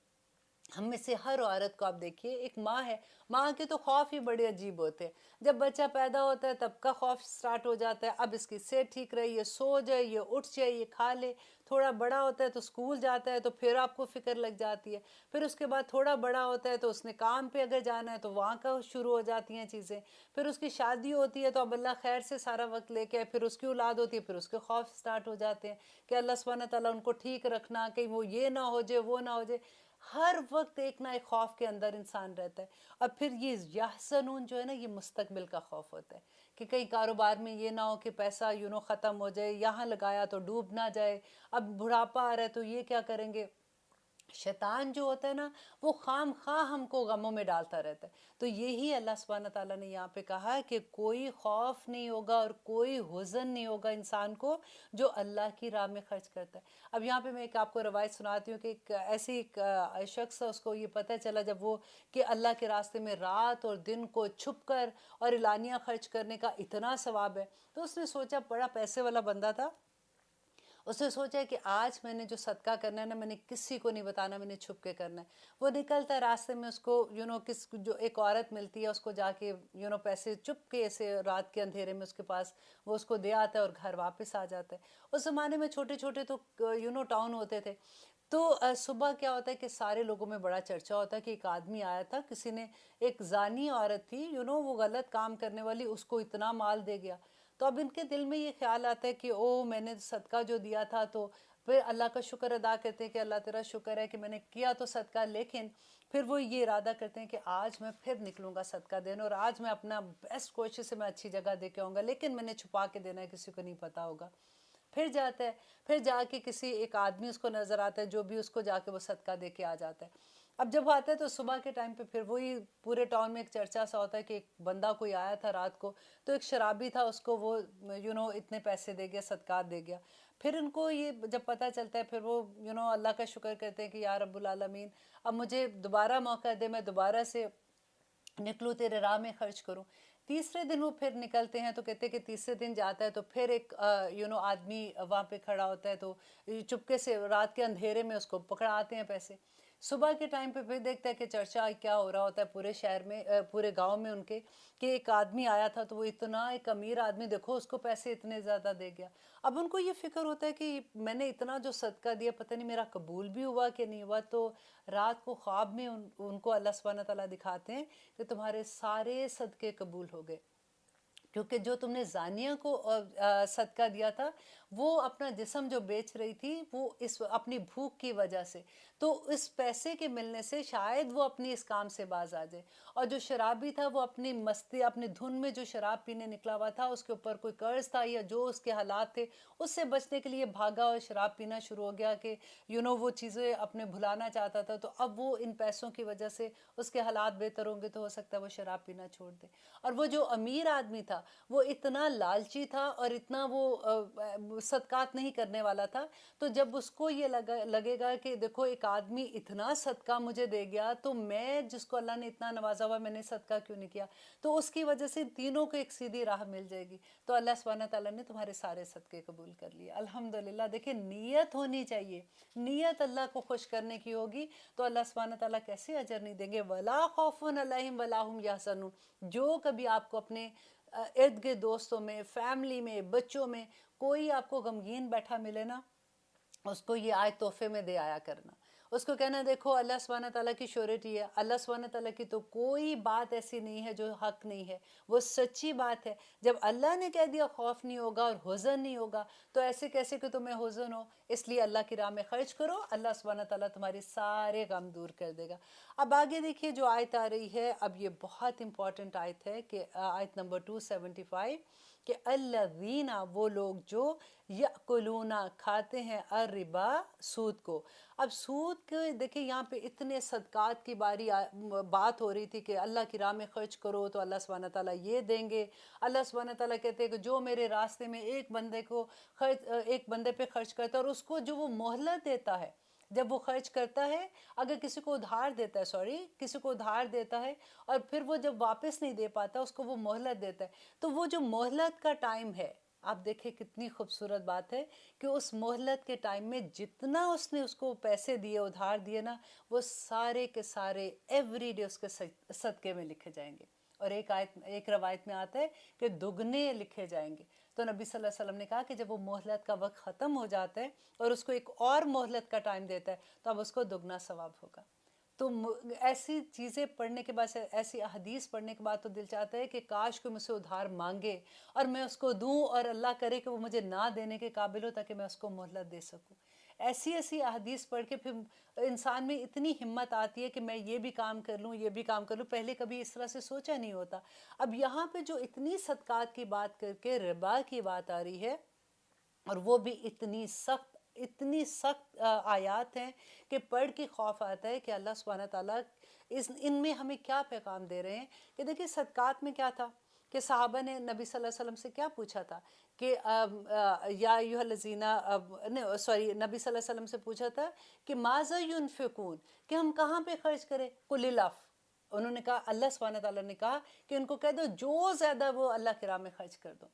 हम में से हर औरत को आप देखिए, एक माँ है, माँ के तो खौफ ही बड़े अजीब होते हैं। जब बच्चा पैदा होता है तब का खौफ स्टार्ट हो जाता है, अब इसकी सेहत ठीक रहे, ये सो जाए, ये उठ जाए, ये खा ले। थोड़ा बड़ा होता है तो स्कूल जाता है तो फिर आपको फिक्र लग जाती है। फिर उसके बाद थोड़ा बड़ा होता है तो उसने काम पे अगर जाना है तो वहाँ का शुरू हो जाती हैं चीज़ें। फिर उसकी शादी होती है तो अब अल्लाह खैर से सारा वक्त लेके आए, फिर उसकी औलाद होती है, फिर उसके खौफ स्टार्ट हो जाते हैं कि अल्लाह सुब्हानहू तआला उनको ठीक रखना, कहीं वो ये ना हो जाए, वो ना हो जाए। हर वक्त एक ना एक खौफ के अंदर इंसान रहता है। और फिर ये यहसनून जो है ना, ये मुस्तकबिल का खौफ होता है कि कहीं कारोबार में ये ना हो कि पैसा ख़त्म हो जाए, यहाँ लगाया तो डूब ना जाए, अब बुढ़ापा आ रहा है तो ये क्या करेंगे। शैतान जो होता है ना, वो खाम खा हमको गमों में डालता रहता है। तो यही अल्लाह सुब्हानहू तआला ने यहाँ पे कहा है कि कोई खौफ नहीं होगा और कोई हुज़न नहीं होगा इंसान को जो अल्लाह की राह में खर्च करता है। अब यहाँ पे मैं एक आपको रवायत सुनाती हूँ कि एक शख्स था, उसको ये पता चला जब वो कि अल्लाह के रास्ते में रात और दिन को छुप कर और इलानिया खर्च करने का इतना सवाब है, तो उसने सोचा, बड़ा पैसे वाला बंदा था, उसने सोचा कि आज मैंने जो सदका करना है ना, मैंने किसी को नहीं बताना, मैंने छुप के करना है। वो निकलता है रास्ते में, उसको किस जो एक औरत मिलती है, उसको जाके पैसे चुप के ऐसे रात के अंधेरे में उसके पास वो उसको दे आता है और घर वापस आ जाता है। उस ज़माने में छोटे छोटे तो टाउन होते थे। तो सुबह क्या होता है कि सारे लोगों में बड़ा चर्चा होता है कि एक आदमी आया था, किसी ने, एक जानी औरत थी, वो गलत काम करने वाली, उसको इतना माल दे गया। तो अब इनके दिल में ये ख्याल आता है कि ओ मैंने सदका जो दिया था, तो फिर अल्लाह का शुक्र अदा करते हैं कि अल्लाह तेरा शुक्र है कि मैंने किया तो सदका, लेकिन फिर वो ये इरादा करते हैं कि आज मैं फिर निकलूँगा सदका देने और आज मैं अपना बेस्ट कोशिश से मैं अच्छी जगह दे के आऊँगा, लेकिन मैंने छुपा के देना है, किसी को नहीं पता होगा। फिर जाता है, फिर जाके किसी एक आदमी उसको नज़र आता है जो भी उसको जाके वो सदका दे के आ जाता है। अब जब वो आता है तो सुबह के टाइम पे फिर वही पूरे टाउन में एक चर्चा सा होता है कि एक बंदा कोई आया था रात को, तो एक शराबी था, उसको वो इतने पैसे दे गया, सदकात दे गया। फिर उनको ये जब पता चलता है, फिर वो अल्लाह का शुक्र करते हैं कि या रब्बुल आलमीन, अब मुझे दोबारा मौका दे, मैं दोबारा से निकलूँ तेरे राह में खर्च करूँ। तीसरे दिन वो फिर निकलते हैं तो कहते हैं कि तीसरे दिन जाता है तो फिर एक आदमी वहाँ पे खड़ा होता है, तो चुपके से रात के अंधेरे में उसको पकड़ाते हैं पैसे। सुबह के टाइम पे फिर देखता है कि चर्चा क्या हो रहा होता है पूरे शहर में, पूरे गांव में उनके, कि एक आदमी आया था तो वो इतना एक अमीर आदमी, देखो उसको पैसे इतने ज़्यादा दे गया। अब उनको ये फिक्र होता है कि मैंने इतना जो सदका दिया, पता नहीं मेरा कबूल भी हुआ कि नहीं हुआ। तो रात को ख्वाब में उनको अल्लाह सुब्हानहू तआला दिखाते हैं कि तुम्हारे सारे सदके कबूल हो गए, क्योंकि जो तुमने जानिया को सदका दिया था, वो अपना जिस्म जो बेच रही थी, वो इस अपनी भूख की वजह से, तो इस पैसे के मिलने से शायद वो अपनी इस काम से बाज आ जाए। और जो शराबी था वो अपनी मस्ती, अपनी धुन में जो शराब पीने निकला हुआ था, उसके ऊपर कोई कर्ज था या जो उसके हालात थे, उससे बचने के लिए भागा और शराब पीना शुरू हो गया कि वो चीज़ें अपने भुलाना चाहता था। तो अब वो इन पैसों की वजह से उसके हालात बेहतर होंगे तो हो सकता है वो शराब पीना छोड़ दे। और वो जो अमीर आदमी था वो इतना लालची था और इतना वो सदकात नहीं करने वाला था। तो जब उसको ये लगेगा कि देखो एक आदमी इतना सदका मुझे दे गया, तो मैं जिसको अल्लाह ने इतना नवाजा हुआ, मैंने सदका क्यों नहीं किया, तो उसकी वजह से तीनों को एक सीधी राह मिल जाएगी। तो अल्लाह सुब्हानहू तआला ने तुम्हारे सारे सदके कबूल कर लिए, अल्हम्दुलिल्लाह। देखिए नीयत होनी चाहिए, नीयत अल्लाह को खुश करने की होगी तो अल्लाह सुब्हानहू तआला कैसे अजर नहीं देंगे। वला खौफुन अलैहिम वला हुम यहज़नून। जो कभी आपको अपने इर्द गिर्द दोस्तों में, फैमिली में, बच्चों में कोई आपको गमगीन बैठा मिले ना, उसको ये आयत तोहफे में दे आया करना। उसको कहना देखो अल्लाह सुब्हानहू तआला की श्योरिटी है, अल्लाह सुब्हानहू तआला की तो कोई बात ऐसी नहीं है जो हक नहीं है, वो सच्ची बात है। जब अल्लाह ने कह दिया खौफ नहीं होगा और हुज़न नहीं होगा, तो ऐसे कैसे कि तुम्हें हुज़न हो। इसलिए अल्लाह की राह में खर्च करो, अल्लाह सुब्हानहू तआला तुम्हारे सारे गम दूर कर देगा। अब आगे देखिए जो आयत आ रही है, अब ये बहुत इंपॉर्टेंट आयत है कि आयत नंबर 275 कि अल्लज़ीना, वो लोग जो यअकुलूना खाते हैं अर्रिबा, सूद को। अब सूद के देखिए यहाँ पे इतने सदकात की बात हो रही थी कि अल्लाह की राह में खर्च करो तो अल्लाह सुब्हानहू तआला ये देंगे। अल्लाह सुब्हानहू तआला कहते हैं कि जो मेरे रास्ते में एक बंदे पे खर्च करता है और उसको जो वो मोहलत देता है, जब वो खर्च करता है, अगर किसी को उधार देता है, किसी को उधार देता है और फिर वो जब वापस नहीं दे पाता, उसको वो मोहलत देता है, तो वो जो मोहलत का टाइम है, आप देखें कितनी खूबसूरत बात है कि उस मोहलत के टाइम में जितना उसने उसको पैसे दिए, उधार दिए ना, वो सारे के सारे एवरीडे उसके सदके में लिखे जाएंगे। और एक रवायत में आता है कि दुगने लिखे जाएंगे। तो नबी सल्लल्लाहु अलैहि वसल्लम ने कहा कि जब वो मोहलत का वक्त ख़त्म हो जाता है और उसको एक और मोहलत का टाइम देता है, तो अब उसको दुगना सवाब होगा। तो ऐसी चीज़ें पढ़ने के बाद, ऐसी हदीस पढ़ने के बाद तो दिल चाहता है कि काश कोई मुझसे उधार मांगे और मैं उसको दूं, और अल्लाह करे कि वो मुझे ना देने के काबिल हो ताकि मैं उसको मोहलत दे सकूं। ऐसी ऐसी अहदीस पढ़ के फिर इंसान में इतनी हिम्मत आती है कि मैं ये भी काम कर लूँ, ये भी काम कर लूँ। पहले कभी इस तरह से सोचा नहीं होता। अब यहाँ पे जो इतनी सदकात की बात करके रिबा की बात आ रही है, और वो भी इतनी सख्त आयात हैं कि पढ़ के खौफ आता है कि अल्लाह सुब्हानहू तआला इनमें हमें क्या पैगाम दे रहे हैं। कि देखिए सदकात में क्या था कि सहाबा ने नबी सल्लल्लाहु अलैहि वसल्लम से क्या पूछा था कि या अय्युहल्लज़ीना, सॉरी, नबी सल्लल्लाहु अलैहि वसल्लम से पूछा था कि माज़ा युनफ़िकून, कि हम कहाँ पे खर्च करें। कुलिल अफ़, उन्होंने कहा, अल्लाह सुब्हानहू तआला ने कहा कि उनको कह दो जो ज़्यादा वो अल्लाह की राह में खर्च कर दो।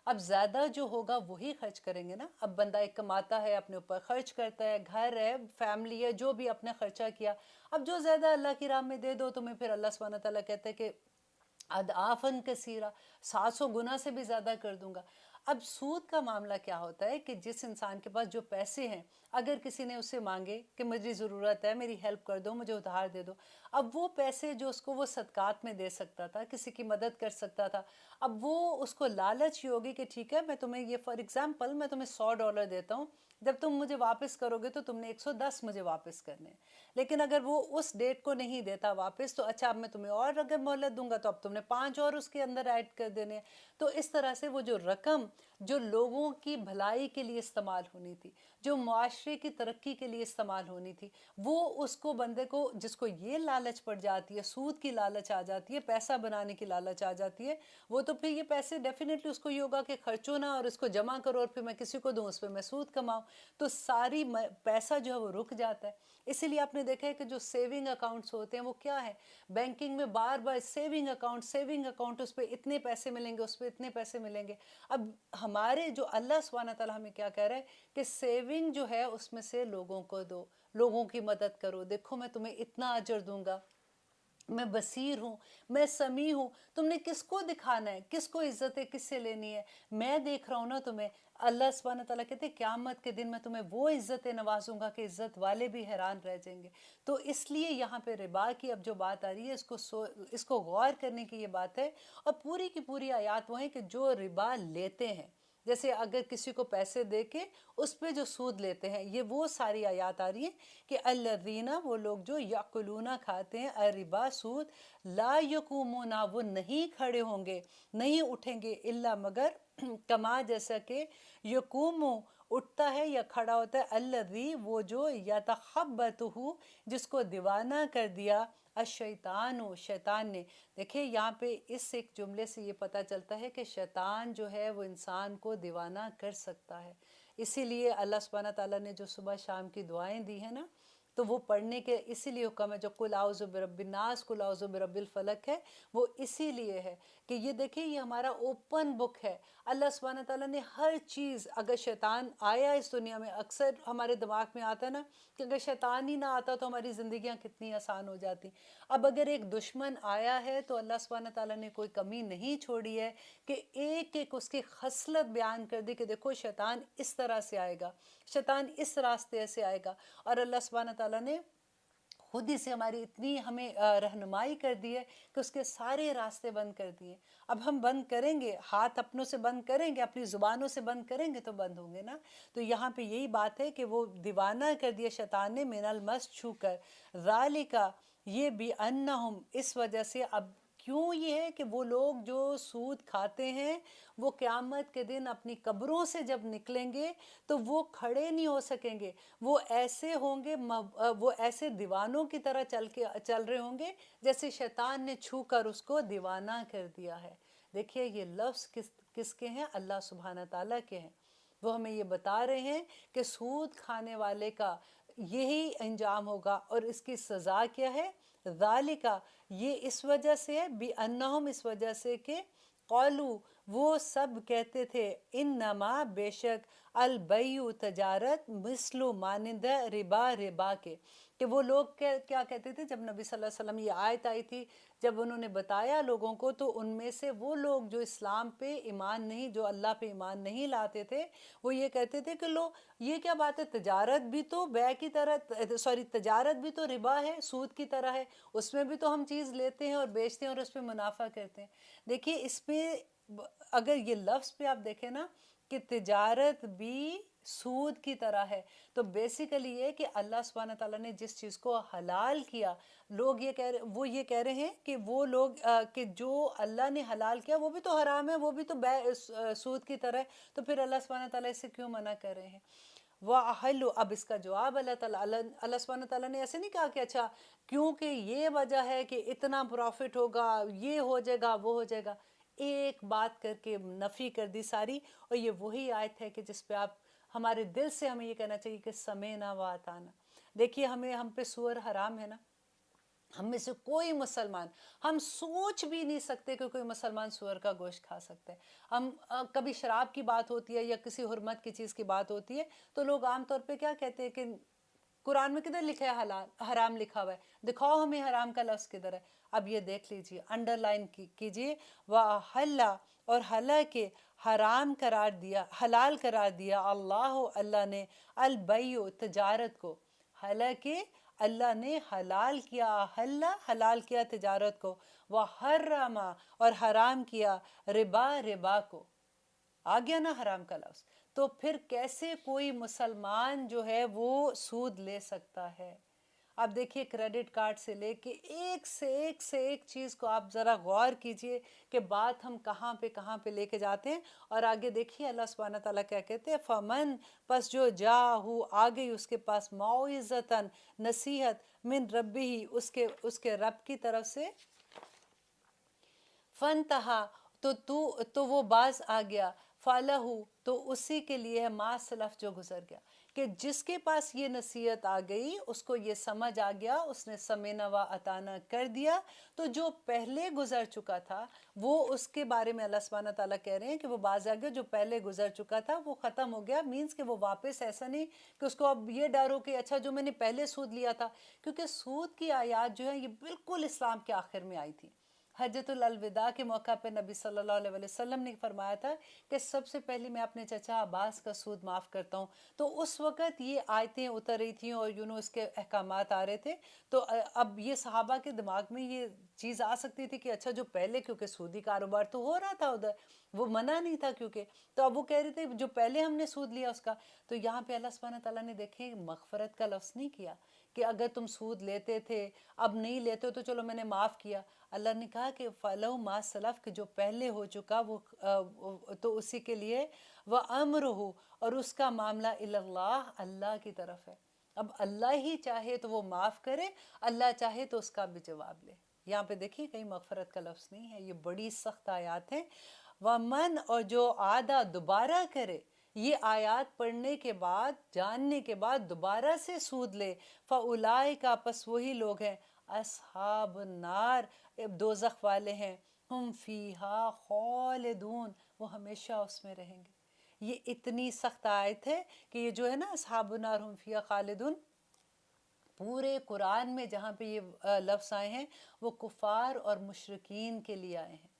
अब ज़्यादा जो होगा वही खर्च करेंगे ना। अब बंदा एक कमाता है, अपने ऊपर खर्च करता है, घर है, फैमिली है, जो भी अपने खर्चा किया, अब जो ज़्यादा अल्लाह की राह में दे दो तुम्हें, फिर अल्लाह सुब्हानहू तआला कहते हैं कि अदआफन कसीरा, 700 गुना से भी ज़्यादा कर दूंगा। अब सूद का मामला क्या होता है कि जिस इंसान के पास जो पैसे हैं, अगर किसी ने उससे मांगे कि मुझे ज़रूरत है, मेरी हेल्प कर दो, मुझे उधार दे दो, अब वो पैसे जो उसको वो सदकात में दे सकता था, किसी की मदद कर सकता था, अब वो उसको लालच ही होगी कि ठीक है मैं तुम्हें ये, फॉर एग्जांपल मैं तुम्हें $100 देता हूँ, जब तुम मुझे वापस करोगे तो तुमने 110 मुझे वापस करने हैं। लेकिन अगर वो उस डेट को नहीं देता वापस, तो अच्छा अब मैं तुम्हें और अगर मोहलत दूंगा तो अब तुमने 5 और उसके अंदर ऐड कर देने हैं। तो इस तरह से वो जो रकम जो लोगों की भलाई के लिए इस्तेमाल होनी थी, जो मुआशरे की तरक्की के लिए इस्तेमाल होनी थी, वो उसको बंदे को, जिसको ये लालच पड़ जाती है, सूद की लालच आ जाती है, पैसा बनाने की लालच आ जाती है, वो तो फिर ये पैसे डेफिनेटली उसको ये होगा कि खर्चो ना और इसको जमा करो और फिर मैं किसी को दूँ, उस पर मैं सूद कमाऊँ। तो सारी पैसा जो है वो रुक जाता है। इसीलिए आपने देखा है कि जो सेविंग अकाउंट्स होते हैं वो क्या है, बैंकिंग में बार बार सेविंग अकाउंट, उस पर इतने पैसे मिलेंगे, उस पर इतने पैसे मिलेंगे। अब हमारे जो अल्लाह सुब्हानहू तआला हमें क्या कह रहा है कि सेविंग जो है उसमें से लोगों को दो, लोगों की मदद करो, देखो मैं तुम्हें इतना अजर दूंगा। मैं बसीर हूँ, मैं समी हूँ। तुमने किसको दिखाना है, किसको इज्जतें किससे लेनी है, मैं देख रहा हूँ ना तुम्हें। अल्लाह सुब्हानहू तआला कहते हैं क़यामत के दिन मैं तुम्हें वो इज्जतें नवाजूंगा कि इज्जत वाले भी हैरान रह जाएंगे। तो इसलिए यहाँ पे रिबा की अब जो बात आ रही है, इसको गौर करने की ये बात है। और पूरी की पूरी आयत वो है कि जो रिबा लेते हैं, जैसे अगर किसी को पैसे दे के उस पे जो सूद लेते हैं, ये वो सारी आयत आ रही है कि अल्लज़ीना, वो लोग जो याकुलूना खाते हैं अरिबा सूद, ला यकूमुना, वो नहीं खड़े होंगे, नहीं उठेंगे, इल्ला मगर कमा, जैसा कि यकूमु उठता है या खड़ा होता है, अल्लज़ी, वो जो यतखब्बतहु, जिसको दीवाना कर दिया, अशैतान, शैतान ने। देखिए यहाँ पे इस एक जुमले से ये पता चलता है कि शैतान जो है वो इंसान को दीवाना कर सकता है। इसीलिए अल्लाह सुब्हानहू तआला ने जो सुबह शाम की दुआएं दी है ना, तो वो पढ़ने के इसीलिए हुक्म है। जो कुल आउज़ु बिरब्बिन नास, कुल आउज़ु बिरब्बिल फलक है, वो इसीलिए है कि ये देखिए ये हमारा ओपन बुक है। अल्लाह सुब्हानहू तआला ने हर चीज़, अगर शैतान आया इस दुनिया में, अक्सर हमारे दिमाग में आता है ना कि अगर शैतान ही ना आता तो हमारी ज़िंदगियाँ कितनी आसान हो जाती। अब अगर एक दुश्मन आया है तो अल्लाह सुब्हानहू तआला ने कोई कमी नहीं छोड़ी है कि एक एक उसकी खसलत बयान कर दी कि देखो शैतान इस तरह से आएगा, शैतान इस रास्ते से आएगा। और अल्लाह सुब्हानहू तआला ने खुद ही से हमारी इतनी हमें रहनुमाई कर दी है कि उसके सारे रास्ते बंद कर दिए। अब हम बंद करेंगे, हाथ अपनों से बंद करेंगे, अपनी ज़ुबानों से बंद करेंगे तो बंद होंगे ना। तो यहाँ पे यही बात है कि वो दीवाना कर दिया शैतान ने मिनल मस छू कर। ज़ालिका, ये भी अन्नहुम, इस वजह से। अब क्यों ये है कि वो लोग जो सूद खाते हैं वो क़यामत के दिन अपनी कब्रों से जब निकलेंगे तो वो खड़े नहीं हो सकेंगे, वो ऐसे होंगे, वो ऐसे दीवानों की तरह चल रहे होंगे जैसे शैतान ने छू कर उसको दीवाना कर दिया है। देखिए ये लफ्ज़ किसके हैं, अल्लाह सुब्हानहू तआला के हैं। वो हमें ये बता रहे हैं कि सूद खाने वाले का यही अंजाम होगा। और इसकी सज़ा क्या है, ज़ालिका, ये इस वजह से है, बि अन्नहुम, इस वजह से कि क़ालू, वो सब कहते थे, इन्नमा, बेशक, अलबयु, तजारत, मिस्लु, मानिंद रिबा, रिबा के। कि वो लोग क्या कहते थे, जब नबी सल्लल्लाहु अलैहि वसल्लम ये आयत आई थी, जब उन्होंने बताया लोगों को, तो उनमें से वो लोग जो इस्लाम पे ईमान नहीं, जो अल्लाह पे ईमान नहीं लाते थे, वो ये कहते थे कि लो, ये क्या बात है, तजारत भी तो बै की तरह, सॉरी, तजारत भी तो रिबा है, सूद की तरह है, उसमें भी तो हम चीज़ लेते हैं और बेचते हैं और उस पर मुनाफा करते हैं। देखिए इसमें अगर ये लफ्ज़ पे आप देखें ना कि तिजारत भी सूद की तरह है, तो बेसिकली ये कि अल्लाह सुब्हानहू तआला ने जिस चीज़ को हलाल किया, लोग ये कह रहे हैं कि वो लोग कि जो अल्लाह ने हलाल किया वो भी तो हराम है, वो भी तो सूद की तरह है, तो फिर अल्लाह सुब्हानहू तआला इससे क्यों मना कर रहे हैं। वअहल्लु, अब इसका जवाब अल्लाह सुब्हानहू तआला ने ऐसे नहीं कहा कि अच्छा क्योंकि ये वजह है कि इतना प्रॉफिट होगा, ये हो जाएगा, वो हो जाएगा, एक बात करके नफ़ी कर दी सारी। और ये वही आयत है कि जिस पे आप, हमारे दिल से हमें ये कहना चाहिए कि समय ना व आताना। देखिए हम पे सूअर हराम है ना, हम में से कोई मुसलमान, हम सोच भी नहीं सकते कि कोई मुसलमान सूअर का गोश्त खा सकता है। हम कभी शराब की बात होती है या किसी हुर्मत की चीज़ की बात होती है तो लोग आम तौर पे क्या कहते हैं कि कुरान में किधर लिखा है हलाल, हराम लिखा हुआ है, दिखाओ हमें हराम का लफ्ज़ किधर है। अब ये देख लीजिए, अंडरलाइन कीजिए, व हल्ला, और हला के हराम करार दिया, हलाल करार दिया, अल्लाह ने, अलबय्यु, तजारत को, हालांकि अल्लाह ने हलाल किया, हल्ला, हलाल किया तिजारत को, व हर्रमा, और हराम किया, रिबा, रिबा को। आ गया ना हराम का लफ्ज़। तो फिर कैसे कोई मुसलमान जो है वो सूद ले सकता है। आप देखिए क्रेडिट कार्ड से लेके एक चीज़ को आप ज़रा गौर कीजिए कि बात हम कहाँ पे लेके जाते हैं। और आगे देखिए अल्लाह सुब्हानहू तआला क्या कहते हैं, फ़मन, पस जो जाहू, आ गई उसके पास, मौइज़तन, नसीहत, मिन रब्बिही, उसके रब की तरफ से, फनतहा, तो वो बाज आ गया, फ़लहु, तो उसी के लिए है मा सलफ़, जो गुज़र गया। कि जिसके पास ये नसीहत आ गई, उसको ये समझ आ गया, उसने समेना व अताना कर दिया, तो जो पहले गुज़र चुका था वो, उसके बारे में अल्लाह सुब्हानहू तआला कह रहे हैं कि वो बाज़ आ गया, जो पहले गुज़र चुका था वो ख़त्म हो गया। मीन्स कि वो वापस ऐसा नहीं कि उसको अब ये डर हो कि अच्छा जो मैंने पहले सूद लिया था, क्योंकि सूद की आयत जो है ये बिल्कुल इस्लाम के आखिर में आई थी। हज्जतुल अलविदा के मौका पर नबी सल्लल्लाहु अलैहि वसल्लम ने फरमाया था कि सबसे पहले मैं अपने चचा अब्बास का सूद माफ़ करता हूँ। तो उस वक़्त ये आयतें उतर रही थीं और इसके अहकामात आ रहे थे। तो अब ये सहाबा के दिमाग में ये चीज़ आ सकती थी कि अच्छा जो पहले, क्योंकि सूदी कारोबार तो हो रहा था उधर, वो मना नहीं था क्योंकि, तो अब वो कह रहे थे जो पहले हमने सूद लिया उसका। तो यहाँ पे अल्लाह सुब्हानहू तआला ने देखें मग़फ़रत का लफ्ज़ नहीं किया कि अगर तुम सूद लेते थे अब नहीं लेते हो तो चलो मैंने माफ़ किया। अल्लाह ने कहा कि फ़लहु मा सलफ़, कि जो पहले हो चुका वो तो उसी के लिए, व अम्रुहु, और उसका मामला इलल्लाह, अल्लाह की तरफ है। अब अल्लाह ही चाहे तो वो माफ़ करे, अल्लाह चाहे तो उसका भी जवाब ले। यहाँ पे देखिए कहीं मग़फ़रत का लफ्ज़ नहीं है, ये बड़ी सख्त आयत है। वमन, और जो आदा दोबारा करे, ये आयत पढ़ने के बाद, जानने के बाद दोबारा से सूद ले, फ़उलाई का, पस वही लोग हैं, अस्हाब नार, दोज़ख वाले हैं, हम फीहा खालिदून, वो हमेशा उसमें रहेंगे। ये इतनी सख्त आयत है कि ये जो है ना अस्हाब नार हम फीहा खालिदून, पूरे कुरान में जहाँ पे ये लफ्ज़ आए हैं वो कुफ़ार और मुशरिकीन के लिए आए हैं।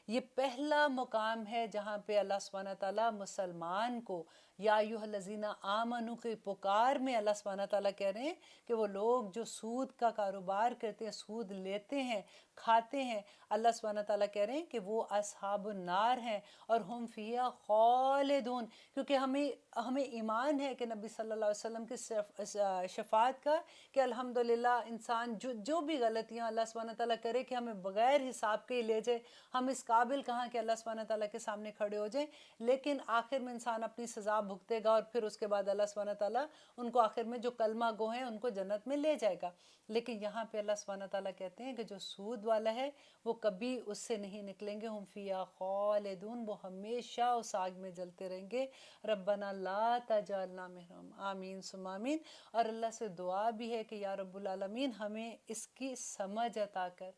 ये पहला मुकाम है जहाँ पे अल्लाह सुब्हानहू तआला मुसलमान को, या अय्युहल्लज़ीना आमनू की पुकार में अल्लाह सुब्हानहू तआला कह रहे हैं कि वो लोग जो सूद का कारोबार करते हैं, सूद लेते हैं, खाते हैं, अल्लाह सुब्हानहू तआला कह रहे हैं कि वो अस्हाबुन नार हैं और हम फ़ीहा खालिदून। क्योंकि हमें हमें ईमान है कि नबी सल्लल्लाहु अलैहि वसल्लम की शफ़ाअत का, कि अल्हम्दुलिल्लाह इंसान जो भी गलतियाँ अल्लाह सुब्हानहू तआला करे कि हमें बग़ैर हिसाब के ही ले जाए, हम इस काबिल कहाँ कि अल्लाह सुब्हानहू तआला के सामने खड़े हो जाएं। लेकिन आखिर में इंसान अपनी सज़ा भुगतेगा और फिर उसके बाद अल्लाह सुब्हानहू तआला उनको आखिर में, जो कलमा गो हैं, उनको जन्नत में ले जाएगा। लेकिन यहाँ पे अल्लाह सुब्हानहू तआला कहते हैं कि जो सूद वाला है वो कभी उससे नहीं निकलेंगे, हम फ़ीहा खालिदून, वो हमेशा उस आग में जलते रहेंगे। रब्बना ला तजअलना मिनहुम, आमीन सुम्मा आमीन। और अल्लाह से दुआ भी है कि या रब्बुल आलमीन हमें इसकी समझ अता कर।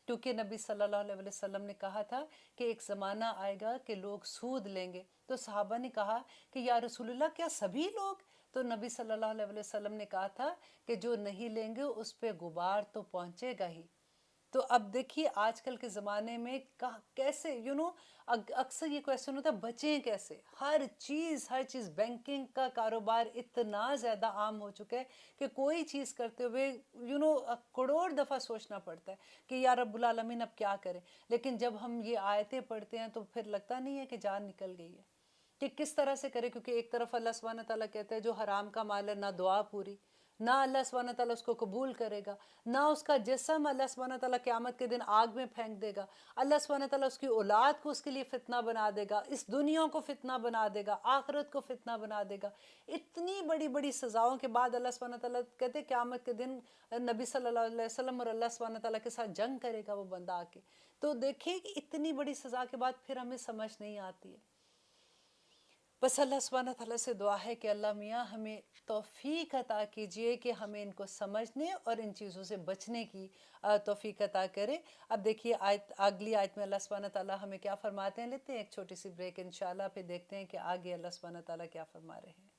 क्योंकि नबी सल्लल्लाहु अलैहि वसल्लम ने कहा था कि एक ज़माना आएगा कि लोग सूद लेंगे। तो सहाबा ने कहा कि या रसूलुल्लाह, क्या सभी लोग? तो नबी सल्लल्लाहु अलैहि वसल्लम ने कहा था कि जो नहीं लेंगे उस पे गुबार तो पहुँचेगा ही। तो अब देखिए आजकल के ज़माने में कैसे अक्सर ये क्वेश्चन होता है बचें कैसे। हर चीज़ बैंकिंग का कारोबार इतना ज़्यादा आम हो चुका है कि कोई चीज़ करते हुए करोड़ दफ़ा सोचना पड़ता है कि या रब्बुल आलमीन अब क्या करें। लेकिन जब हम ये आयतें पढ़ते हैं तो फिर लगता नहीं है कि जान निकल गई है कि किस तरह से करें। क्योंकि एक तरफ अल्लाह सुब्हानहू तआला कहता है जो हराम का माल है, ना दुआ पूरी, ना अल्लाह सुब्हानहू तआला उसको कबूल करेगा, ना उसका जिस्म अल्लाह सुब्हानहू तआला क़यामत के दिन आग में फेंक देगा। अल्लाह सुब्हानहू तआला उसकी औलाद को उसके लिए फितना बना देगा, इस दुनिया को फितना बना देगा, आखिरत को फितना बना देगा। इतनी बड़ी बड़ी सज़ाओं के बाद अल्लाह सुब्हानहू तआला कहते हैं क़यामत के दिन नबी सल्लल्लाहु अलैहि वसल्लम और अल्लाह सुब्हानहू तआला के साथ जंग करेगा वो बंदा आके। तो देखिए कि इतनी बड़ी सज़ा के बाद फिर हमें समझ नहीं आती है। बस अल्लाह सुब्हानहू तआला से दुआ है कि अल्लाह मियाँ हमें तौफ़ीक अता कीजिए कि हमें इनको समझने और इन चीज़ों से बचने की तौफ़ीक अता करे। अब देखिए अगली आयत में अल्लाह सुब्हानहू तआला हमें क्या फरमाते हैं। लेते हैं एक छोटी सी ब्रेक, इंशाल्लाह फिर देखते हैं कि आगे अल्लाह सुब्हानहू तआला क्या फरमा रहे हैं।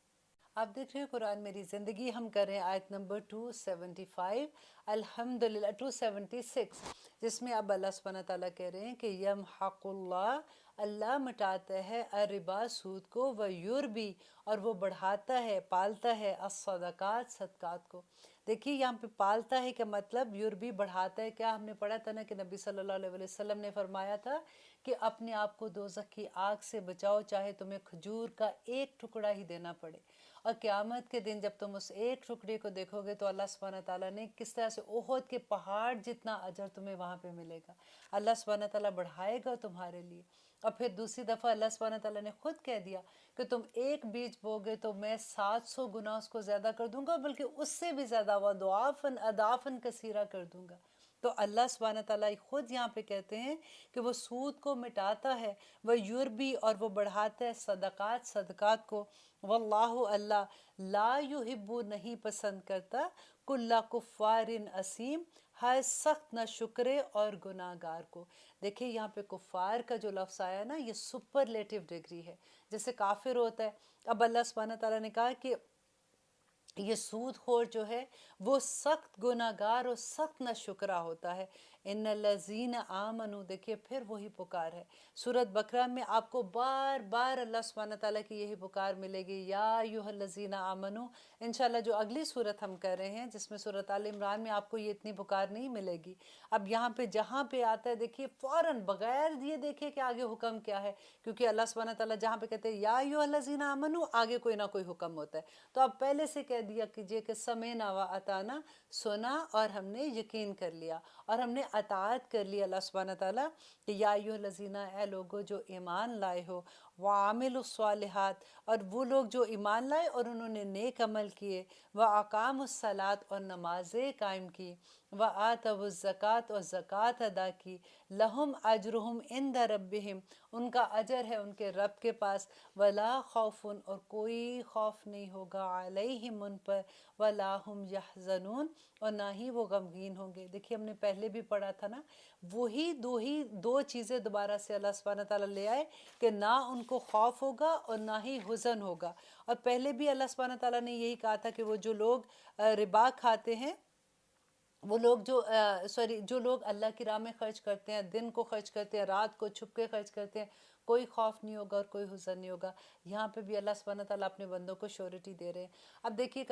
आप देख रहे हैं कुरान मेरी ज़िंदगी, हम कर रहे हैं आयत नंबर 275 अल्हम्दुलिल्लाह 276, जिसमें अब अल्लाह सुब्हानहू तआला कह रहे हैं कि यमहकुल्लाह, अल्लाह मिटाता है अर्रिबा, सूद को, व युरबी, और वो बढ़ाता है, पालता है, अस्सदक़ात, सदक़ात को। देखिए यहाँ पे पालता है क्या मतलब, युरबी बढ़ाता है क्या। हमने पढ़ा था ना कि नबी सल्लल्लाहु अलैहि वसल्लम ने फरमाया था कि अपने आप को दोज़ख की आग से बचाओ, चाहे तुम्हें खजूर का एक टुकड़ा ही देना पड़े। और क़यामत के दिन जब तुम उस एक टुकड़े को देखोगे तो अल्लाह सुब्हानहू तआला ने किस तरह से ओहद के पहाड़ जितना अजर तुम्हें वहाँ पे मिलेगा। अल्लाह सुब्हानहू तआला बढ़ाएगा तुम्हारे लिए। और फिर दूसरी दफ़ा अल्लाह सुब्हानहू तआला ने खुद कह दिया कि तुम एक बीज बोगे तो मैं 700 गुना उसको ज़्यादा कर दूंगा, बल्कि उससे भी ज़्यादा, वह दुआफ़न अदाफ़न कसीरा कर दूंगा। تو اللہ سبحانہ تعالیٰ خود یہاں پہ کہتے ہیں کہ وہ سود کو مٹاتا ہے، وہ یربی اور وہ بڑھاتا ہے صدقات کو، واللہ اللہ لا یحب نہیں پسند کرتا کل کفار اسیم ہر سخت نہ شکرے اور گناہ گار کو۔ دیکھیں یہاں پہ کفار کا جو لفظ آیا نا یہ سپرلیٹو ڈگری ہے، جیسے کافر ہوتا ہے۔ اب اللہ سبحانہ تعالیٰ نے کہا کہ یہ سود خور جو ہے وہ سخت گناہ گار اور سخت نہ شکرہ ہوتا ہے۔ ان الذین آمنوا، دیکھیے پھر وہی پکار ہے۔ سورۃ بقرہ میں آپ کو بار بار اللہ سبحانہ تعالیٰ کی یہی پکار ملے گی، یا ایھا الذین آمنوا۔ انشاءاللہ جو اگلی سورت ہم کر رہے ہیں جس میں سورۃ آل عمران میں آپ کو یہ اتنی پکار نہیں ملے گی۔ اب یہاں پہ جہاں پہ آتا ہے دیکھیے فوراً بغیر یہ دیکھے کہ آگے حکم کیا ہے، کیونکہ اللہ سبحانہ تعالیٰ جہاں پہ کہتے ہیں یا ایھا الذین آمنوا آگے کوئی نہ کوئی حکم ہوتا ہے، تو آپ پہلے سے کہہ دیا کیجئے کہ سمعنا و اطعنا، سنا اور ہم نے یقین کر لیا اور ہم نے اطاعت کر لی اللہ سبحانہ تعالیٰ کہ یا ایھا الذین، اے لوگو جو ایمان لائے ہو، وعاملوا الصالحات، اور وہ لوگ جو ایمان لائے اور انہوں نے نیک عمل کیے، واقاموا الصلاۃ اور نمازیں قائم کی، وآتوا الزکوٰۃ اور زکوٰۃ ادا کی، لہم اجرہم عند ربہم، ان کا اجر ہے ان کے رب کے پاس، ولا خوف اور کوئی خوف نہیں ہوگا، علیہم ان پر، ولا ہم یحزنون اور نہ ہی وہ غمگین ہوں گے۔ دیکھیے ہم نے پہلے بھی پڑھا تھا نا، وہی دو چیزیں دوبارہ سے اللہ سبحانہ تعالیٰ لے آئے کہ نہ ان کو خوف ہوگا اور نہ ہی حزن ہوگا۔ اور پہلے بھی اللہ سبحانہ تعالیٰ نے یہی کہا تھا کہ وہ جو لوگ ربا کھاتے ہیں، وہ لوگ جو لوگ اللہ کی راہ میں خرچ کرتے ہیں، دن کو خرچ کرتے ہیں، رات کو چھپ کے خرچ کرتے ہیں، کوئی خوف نہیں ہوگا اور کوئی حزن نہیں ہوگا۔ یہاں پہ بھی اللہ سبحانہ تعالیٰ اپنے بندوں کو شیورٹی دے رہے ہیں۔ اب دیکھیے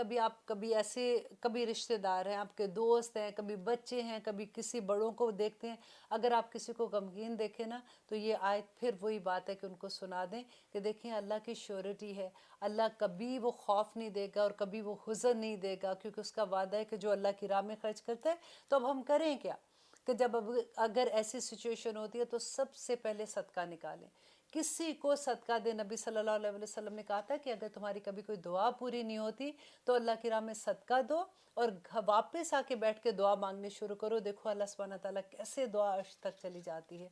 کبھی رشتہ دار ہیں، آپ کے دوست ہیں، کبھی بچے ہیں، کبھی کسی بڑوں کو دیکھتے ہیں، اگر آپ کسی کو غمگین دیکھیں نا تو یہ آیت پھر وہی بات ہے کہ ان کو سنا دیں کہ دیکھیں اللہ کی شیورٹی ہے، اللہ کبھی وہ خوف نہیں دے گا اور کبھی وہ حزن نہیں دے گا، کیونکہ اس کا وعدہ ہے کہ جو اللہ کی راہ میں خرچ کرتا ہے۔ تو اب ہم کریں کیا کہ اگر ایسی سچویشن ہوتی ہے تو سب سے پہلے صدقہ نکالیں، کسی کو صدقہ دے۔ نبی صلی اللہ علیہ وسلم نے کہا تھا کہ اگر تمہاری کبھی کوئی دعا پوری نہیں ہوتی تو اللہ کی راہ میں صدقہ دو اور واپس آ کے بیٹھ کے دعا مانگنے شروع کرو، دیکھو اللہ سبحانہ تعالیٰ کیسے دعا عرش تک چلی جاتی ہے۔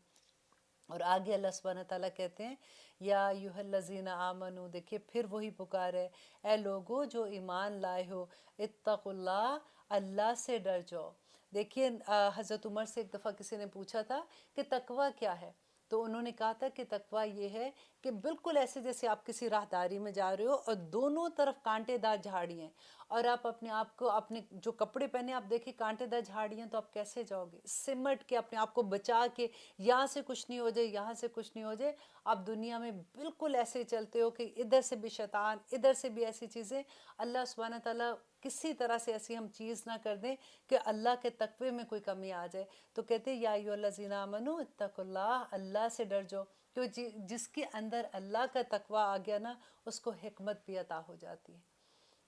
اور آگے اللہ سبحانہ تعالیٰ کہتے ہیں یا ایھا الذین آمنوا، دیکھیے پھر وہی پکار ہے، اے لوگو جو ایمان لائے ہو، اتقوا اللہ، اللہ سے ڈر جاؤ۔ دیکھیے حضرت عمر سے ایک دفعہ کسی نے پوچھا تھا کہ تقویٰ کیا ہے، تو انہوں نے کہا تھا کہ تقویٰ یہ ہے کہ بالکل ایسے جیسے آپ کسی راہداری میں جا رہے ہو اور دونوں طرف کانٹے دار جھاڑی ہیں، اور آپ اپنے آپ کو، اپنے جو کپڑے پہنے آپ دیکھیں کانٹے دار جھاڑی ہیں، تو آپ کیسے جاؤ گے؟ سمٹ کے اپنے آپ کو بچا کے، یہاں سے کچھ نہیں ہو جائے، یہاں سے کچھ نہیں ہو جائے، آپ دنیا میں بالکل ایسے چلتے ہو کہ ادھر سے بھی شیطان، ادھر سے بھی ایسی چیزیں۔ اللہ سبحانہ تعالیٰ کسی طرح سے ایسی ہم چیز نہ کر دیں کہ اللہ کے تقوی میں کوئی کمی آ جائے۔ تو کہتے ہیں یا ایھا الذین آمنوا اتقوا اللہ، اللہ سے ڈر جاؤ، تو جس کے اندر اللہ کا تقوی آ گیا نا اس کو حکمت بھی عطا ہو جاتی ہے،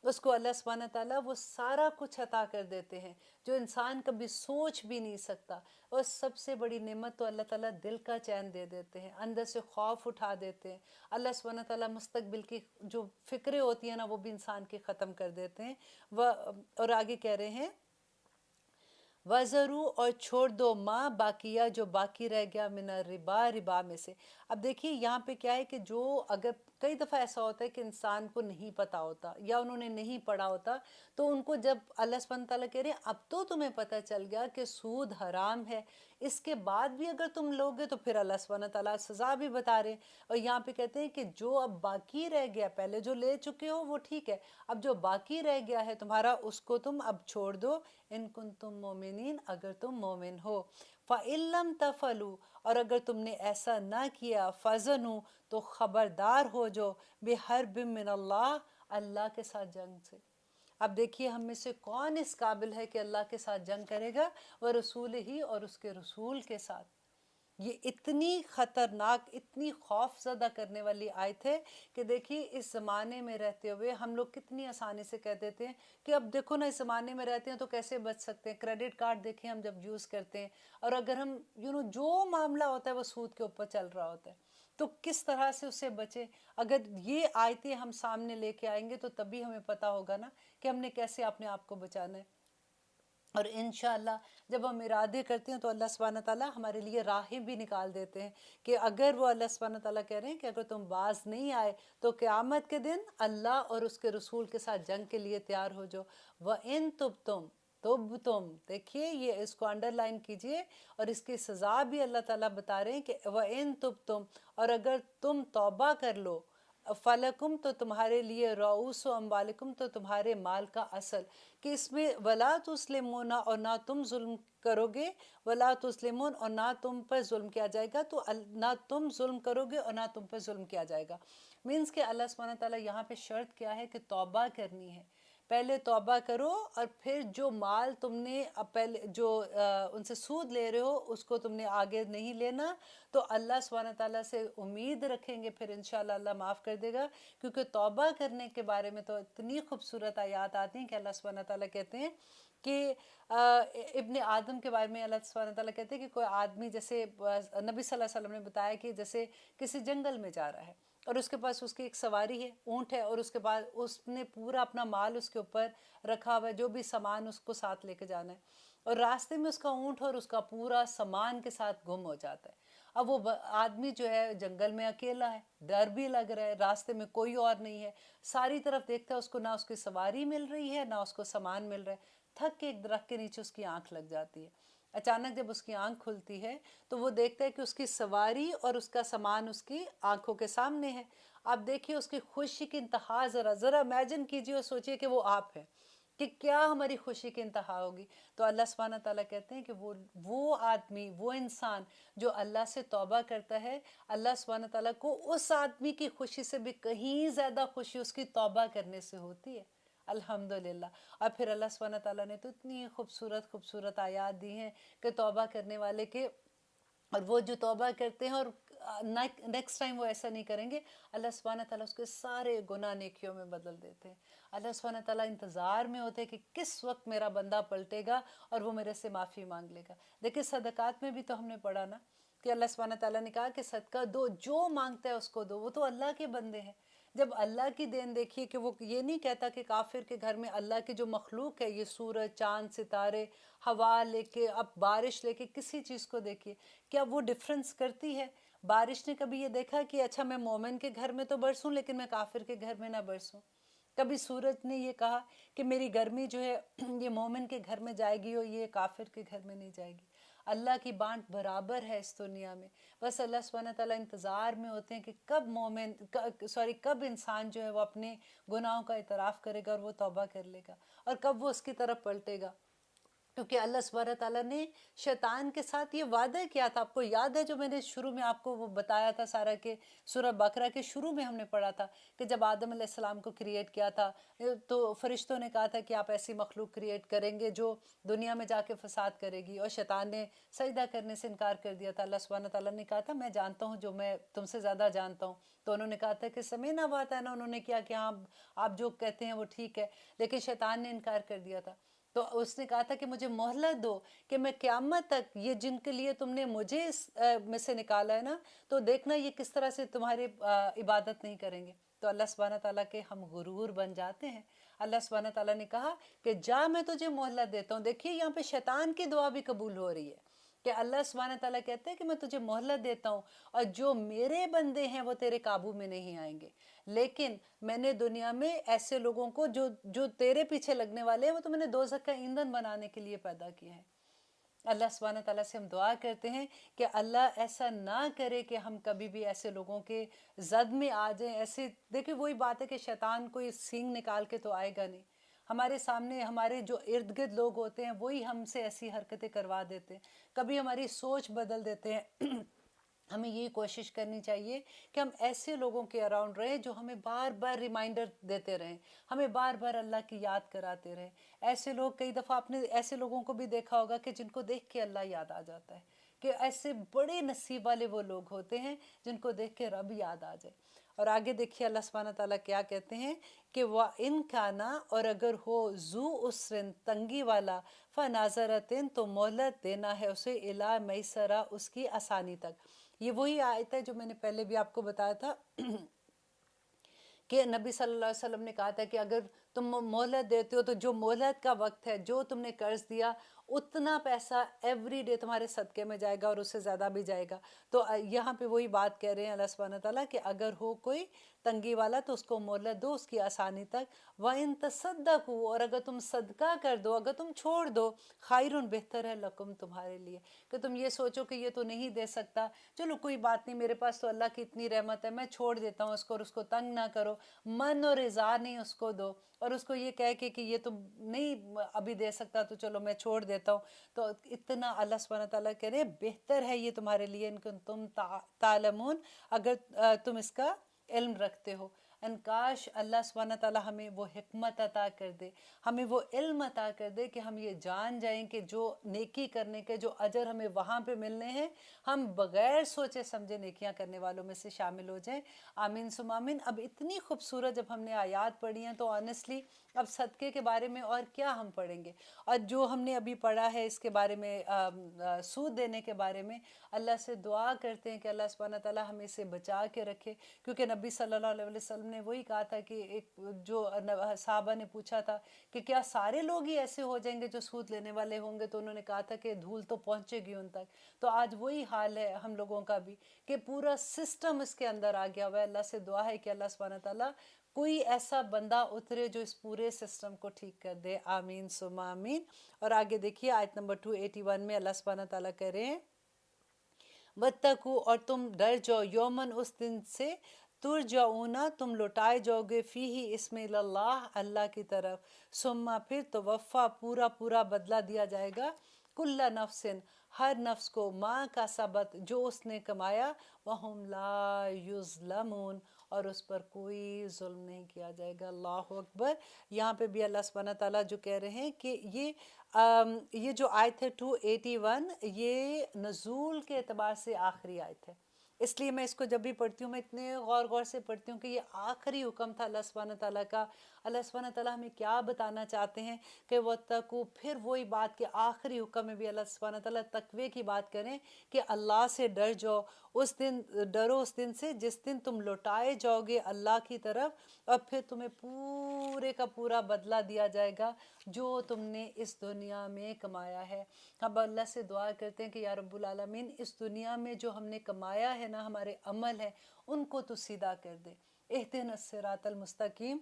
اس کو اللہ سبحانہ تعالیٰ وہ سارا کچھ عطا کر دیتے ہیں جو انسان کبھی سوچ بھی نہیں سکتا۔ اور سب سے بڑی نعمت تو اللہ تعالیٰ دل کا چین دے دیتے ہیں، اندر سے خوف اٹھا دیتے ہیں۔ اللہ سبحانہ تعالیٰ مستقبل کی جو فکریں ہوتی ہیں نا وہ بھی انسان کی ختم کر دیتے ہیں۔ اور آگے کہہ رہے ہیں وَذَرُوا، اور چھوڑ دو ما باقیہ، جو باقی رہ گیا، من الربا، ربا میں سے۔ اب دیکھیے یہاں پہ کیا ہے کہ جو اگر کئی دفعہ ایسا ہوتا ہے کہ انسان کو نہیں پتا ہوتا یا انہوں نے نہیں پڑھا ہوتا، تو ان کو جب اللہ سبحانہ تعالیٰ کہہ رہے ہیں اب تو تمہیں پتہ چل گیا کہ سود حرام ہے، اس کے بعد بھی اگر تم لوگے تو پھر اللہ سبحانہ تعالیٰ سزا بھی بتا رہے ہیں۔ اور یہاں پہ کہتے ہیں کہ جو اب باقی رہ گیا، پہلے جو لے چکے ہو وہ ٹھیک ہے، اب جو باقی رہ گیا ہے تمہارا اس کو تم اب چھوڑ دو، ان کنتم مومنین، اگر تم مومن ہو۔ فَإِن لَّمْ تَفْعَلُوا، اور اگر تم نے ایسا نہ کیا، فَأْذَنُوا، تو خبردار ہو جو، بِحَرْبٍ مِّنَ اللَّہِ، اللہ کے ساتھ جنگ سے۔ اب دیکھیے ہم میں سے کون اس قابل ہے کہ اللہ کے ساتھ جنگ کرے گا، وہ رسول ہی اور اس کے رسول کے ساتھ۔ یہ اتنی خطرناک، اتنی خوف زدہ کرنے والی آیت ہے کہ دیکھیے اس زمانے میں رہتے ہوئے ہم لوگ کتنی آسانی سے کہہ دیتے ہیں کہ اب دیکھو نا اس زمانے میں رہتے ہیں تو کیسے بچ سکتے ہیں، کریڈٹ کارڈ دیکھیں ہم جب یوز کرتے ہیں، اور اگر ہم جو معاملہ ہوتا ہے وہ سود کے اوپر چل رہا ہوتا ہے تو کس طرح سے اس سے بچیں۔ اگر یہ آیتیں ہم سامنے لے کے آئیں گے تو تبھی ہمیں پتہ ہوگا نا کہ ہم نے کیسے اپنے آپ کو بچانا ہے۔ اور انشاءاللہ جب ہم ارادے کرتے ہیں تو اللہ سبحانہ تعالیٰ ہمارے لیے راہیں بھی نکال دیتے ہیں کہ اگر وہ اللہ سبحانہ تعالیٰ کہہ رہے ہیں کہ اگر تم باز نہیں آئے تو قیامت کے دن اللہ اور اس کے رسول کے ساتھ جنگ کے لیے تیار ہو جاؤ۔ وَإِن تُبْتُمْ تُبْتُمْ، دیکھیے یہ اس کو انڈر لائن کیجئے، اور اس کی سزا بھی اللہ تعالیٰ بتا رہے ہیں کہ وَإِن تُبْتُمْ، اور اگر تم توبہ کر لو، فَلَكُمْ، تو تمہارے لیے رؤوس اموالکم، تو تمہارے مال کا اصل، کہ اس میں وَلَا تُسْلِمُونَ، اور نہ تم ظلم کرو گے، وَلَا تُسْلِمُون، اور نہ تم پر ظلم کیا جائے گا، تو نہ تم ظلم کرو گے اور نہ تم پر ظلم کیا جائے گا۔ مینس کہ اللہ سبحانہ تعالیٰ یہاں پہ شرط کیا ہے کہ توبہ کرنی ہے، پہلے توبہ کرو، اور پھر جو مال تم نے پہلے جو ان سے سود لے رہے ہو اس کو تم نے آگے نہیں لینا، تو اللہ سبحانہ تعالیٰ سے امید رکھیں گے، پھر انشاءاللہ اللہ معاف کر دے گا۔ کیونکہ توبہ کرنے کے بارے میں تو اتنی خوبصورت آیات آتی ہیں کہ اللہ سبحانہ تعالیٰ کہتے ہیں کہ ابن آدم کے بارے میں اللہ سبحانہ تعالیٰ کہتے ہیں کہ کوئی آدمی، جیسے نبی صلی اللہ علیہ وسلم نے بتایا کہ جیسے کسی جنگل میں جا رہا ہے اور اس کے پاس اس کی ایک سواری ہے، اونٹ ہے، اور اس کے بعد اس نے پورا اپنا مال اس کے اوپر رکھا ہوا ہے، جو بھی سامان اس کو ساتھ لے کے جانا ہے، اور راستے میں اس کا اونٹ اور اس کا پورا سامان کے ساتھ گم ہو جاتا ہے۔ اب وہ آدمی جو ہے جنگل میں اکیلا ہے، ڈر بھی لگ رہا ہے، راستے میں کوئی اور نہیں ہے، ساری طرف دیکھتا ہے، اس کو نہ اس کی سواری مل رہی ہے نہ اس کو سامان مل رہا ہے۔ تھک کے ایک درخت کے نیچے اس کی آنکھ لگ جاتی ہے۔ اچانک جب اس کی آنکھ کھلتی ہے تو وہ دیکھتا ہے کہ اس کی سواری اور اس کا سامان اس کی آنکھوں کے سامنے ہے۔ آپ دیکھیے اس کی خوشی کی انتہا، ذرا امیجن کیجئے اور سوچئے کہ وہ آپ ہے، کہ کیا ہماری خوشی کی انتہا ہوگی۔ تو اللہ سبحانہ تعالیٰ کہتے ہیں کہ وہ آدمی، وہ انسان جو اللہ سے توبہ کرتا ہے، اللہ سبحانہ تعالیٰ کو اس آدمی کی خوشی سے بھی کہیں زیادہ خوشی اس کی توبہ کرنے سے ہوتی ہے۔ الحمدللہ۔ اور پھر اللہ سبحانہ تعالیٰ نے تو اتنی خوبصورت خوبصورت آیات دی ہیں کہ توبہ کرنے والے کے، اور وہ جو توبہ کرتے ہیں اور نیکسٹ ٹائم وہ ایسا نہیں کریں گے، اللہ سبحانہ تعالیٰ اس کے سارے گناہ نیکیوں میں بدل دیتے ہیں۔ اللہ سبحانہ تعالیٰ انتظار میں ہوتے ہیں کہ کس وقت میرا بندہ پلٹے گا اور وہ میرے سے معافی مانگ لے گا۔ دیکھیں صدقات میں بھی تو ہم نے پڑھا نا کہ اللہ سبحانہ تعالیٰ نے کہا کہ صدقہ دو، جو مانگتا ہے اس کو دو، وہ تو اللہ کے بندے ہیں۔ جب اللہ کی دین دیکھیے کہ وہ یہ نہیں کہتا کہ کافر کے گھر میں اللہ کی جو مخلوق ہے، یہ سورج، چاند، ستارے، ہوا لے کے، اب بارش لے کے، کسی چیز کو دیکھیے، کیا وہ ڈیفرنس کرتی ہے؟ بارش نے کبھی یہ دیکھا کہ اچھا میں مومن کے گھر میں تو برسوں لیکن میں کافر کے گھر میں نہ برسوں؟ کبھی سورج نے یہ کہا کہ میری گرمی جو ہے یہ مومن کے گھر میں جائے گی اور یہ کافر کے گھر میں نہیں جائے گی؟ اللہ کی بانٹ برابر ہے اس دنیا میں، بس اللہ سبحانہ تعالیٰ انتظار میں ہوتے ہیں کہ کب انسان جو ہے وہ اپنے گناہوں کا اعتراف کرے گا اور وہ توبہ کر لے گا، اور کب وہ اس کی طرف پلٹے گا۔ کیونکہ اللہ سبحانہ تعالیٰ نے شیطان کے ساتھ یہ وعدہ کیا تھا، آپ کو یاد ہے جو میں نے شروع میں آپ کو وہ بتایا تھا سارا، کہ سورہ بقرہ کے شروع میں ہم نے پڑھا تھا کہ جب آدم علیہ السلام کو کریٹ کیا تھا تو فرشتوں نے کہا تھا کہ آپ ایسی مخلوق کریٹ کریں گے جو دنیا میں جا کے فساد کرے گی، اور شیطان نے سجدہ کرنے سے انکار کر دیا تھا۔ اللہ سبحانہ تعالیٰ نے کہا تھا میں جانتا ہوں جو میں تم سے زیادہ جانتا ہوں، تو انہوں نے کہا تھا کہ سمعنا وأطعنا، انہوں نے کیا کہ ہاں آپ جو کہتے ہیں وہ ٹھیک ہے، لیکن شیطان نے انکار کر دیا تھا۔ تو اس نے کہا تھا کہ مجھے مہلت دو کہ میں قیامت تک یہ جن کے لیے تم نے مجھے اس میں سے نکالا ہے نا، تو دیکھنا یہ کس طرح سے تمہاری عبادت نہیں کریں گے۔ تو اللہ سبحانہ تعالیٰ کے ہم غرور بن جاتے ہیں۔ اللہ سبحانہ تعالیٰ نے کہا کہ جا میں تجھے مہلت دیتا ہوں۔ دیکھیے یہاں پہ شیطان کی دعا بھی قبول ہو رہی ہے کہ اللہ سبحانہ تعالیٰ کہتے ہیں کہ میں تجھے مہلت دیتا ہوں، اور جو میرے بندے ہیں وہ تیرے قابو میں نہیں آئیں گے، لیکن میں نے دنیا میں ایسے لوگوں کو جو تیرے پیچھے لگنے والے ہیں وہ تو میں نے دوزخ کا ایندھن بنانے کے لیے پیدا کیا ہے۔ اللہ سبحانہ تعالیٰ سے ہم دعا کرتے ہیں کہ اللہ ایسا نہ کرے کہ ہم کبھی بھی ایسے لوگوں کے زد میں آ جائیں۔ ایسے دیکھیں وہی بات ہے کہ شیطان کوئی سینگ نکال کے تو آئے گا نہیں، ہمارے سامنے ہمارے جو ارد گرد لوگ ہوتے ہیں وہی ہم سے ایسی حرکتیں کروا دیتے ہیں، کبھی ہماری سوچ بدل دیتے ہیں۔ ہمیں یہ کوشش کرنی چاہیے کہ ہم ایسے لوگوں کے اراؤنڈ رہیں جو ہمیں بار بار ریمائنڈر دیتے رہیں، ہمیں بار بار اللہ کی یاد کراتے رہیں۔ ایسے لوگ، کئی دفعہ آپ نے ایسے لوگوں کو بھی دیکھا ہوگا کہ جن کو دیکھ کے اللہ یاد آ جاتا ہے، کہ ایسے بڑے نصیب والے وہ لوگ ہوتے ہیں جن کو دیکھ کے رب یاد آ جائے۔ اور آگے دیکھیے اللہ سبحانہ تعالیٰ کیا کہتے ہیں کہ وَإِن كَانَ، اور اگر ہو ذو عسر، تنگی والا، فَنَاظِرَةٌ، تو مہلت دینا ہے اسے، اِلیٰ مَیسَرَۃ، اس کی آسانی تک۔ یہ وہی آیت ہے جو میں نے پہلے بھی آپ کو بتایا تھا کہ نبی صلی اللہ علیہ وسلم نے کہا تھا کہ اگر تم مہلت دیتے ہو تو جو مہلت کا وقت ہے، جو تم نے قرض دیا، اتنا پیسہ ایوری ڈے تمہارے صدقے میں جائے گا اور اس سے زیادہ بھی جائے گا۔ تو یہاں پہ وہی بات کہہ رہے ہیں اللہ سبحانہ تعالیٰ کہ اگر ہو کوئی تنگی والا تو اس کو مہلت دو اس کی آسانی تک۔ وَإِن تَصَدَّقُوا، اور اگر تم صدقہ کر دو، اگر تم چھوڑ دو، خَيْرٌ، بہتر ہے لکم، تمہارے لیے۔ کہ تم یہ سوچو کہ یہ تو نہیں دے سکتا، چلو کوئی بات نہیں، میرے پاس تو اللہ کی اتنی رحمت ہے، میں چھوڑ دیتا ہوں اس کو، اور اس کو تنگ نہ کرو، من اور رضا نہیں اس کو دو، اور اس کو یہ کہہ کے کہ یہ تم نہیں ابھی دے سکتا تو چلو میں چھوڑ دیتا ہوں۔ تو اتنا اللہ سبحانہ تعالیٰ کہہ رہے ہیں بہتر ہے یہ تمہارے لیے، ان کو تم تعلمون، اگر تم اس کا علم رکھتے ہو۔ ان کاش اللہ سبحانہ تعالیٰ ہمیں وہ حکمت عطا کر دے، ہمیں وہ علم عطا کر دے کہ ہم یہ جان جائیں کہ جو نیکی کرنے کے جو اجر ہمیں وہاں پہ ملنے ہیں، ہم بغیر سوچے سمجھے نیکیاں کرنے والوں میں سے شامل ہو جائیں۔ آمین ثم آمین۔ اب اتنی خوبصورت جب ہم نے آیات پڑھی ہیں تو آنیسٹلی اب صدقے کے بارے میں اور کیا ہم پڑھیں گے، اور جو ہم نے ابھی پڑھا ہے اس کے بارے میں، سود دینے کے بارے میں، اللہ سے دعا کرتے ہیں کہ اللہ سبحانہ تعالیٰ ہمیں اسے بچا کے رکھے، کیونکہ نبی صلی اللہ علیہ وسلم نے وہی کہا تھا کہ ایک جو صحابہ نے پوچھا تھا کہ کیا سارے لوگ ہی ایسے ہو جائیں گے جو سود لینے والے ہوں گے، تو انہوں نے کہا تھا کہ دھول تو پہنچے گی ان تک۔ تو آج وہی حال ہے ہم لوگوں کا بھی کہ پورا سسٹم اس کے اندر آ گیا ہوا ہے۔ اللہ سے دعا ہے کہ اللہ سبحانہ تعالیٰ کوئی ایسا بندہ اترے جو اس پورے سسٹم کو ٹھیک کر دے۔ آمین ثم آمین۔ اور آگے دیکھیے آیت نمبر 281 میں اللہ سبحانہ تعالیٰ کہہ رہے ہیں وَاتَّقُوا، اور تم ڈر جاؤ، یومن، اس دن سے، ترجعون، تم لوٹائے جاؤ گے، فیہ، اس میں، اللہ، اللہ کی طرف، ثم، پھر، توفیٰ، پورا پورا بدلہ دیا جائے گا، کل نفس، ہر نفس کو، ما کسبت، جو اس نے کمایا، وہم لا یظلمون، اور اس پر کوئی ظلم نہیں کیا جائے گا۔ اللہ اکبر۔ یہاں پہ بھی اللہ سبحانہ تعالیٰ جو کہہ رہے ہیں کہ یہ جو آیت ہے 281، یہ نزول کے اعتبار سے آخری آیت ہے، اس لیے میں اس کو جب بھی پڑھتی ہوں میں اتنے غور غور سے پڑھتی ہوں کہ یہ آخری حکم تھا اللہ سبحانہ تعالیٰ کا۔ اللہ سبحانہ تعالیٰ ہمیں کیا بتانا چاہتے ہیں کہ وَاتَّقُوا، پھر وہی بات کہ آخری حکم میں بھی اللہ سبحانہ تعالیٰ تقوی کی بات کریں کہ اللہ سے ڈر جاؤ، اس دن ڈرو، اس دن سے جس دن تم لوٹائے جاؤ گے اللہ کی طرف، اور پھر تمہیں پورے کا پورا بدلہ دیا جائے گا جو تم نے اس دنیا میں کمایا ہے۔ اب اللہ سے دعا کرتے ہیں کہ یا رب العالمین، اس دنیا میں جو ہم نے کمایا ہے نا، ہمارے عمل ہے، ان کو تو سیدھا کر دے، اہدنا الصراط المستقیم۔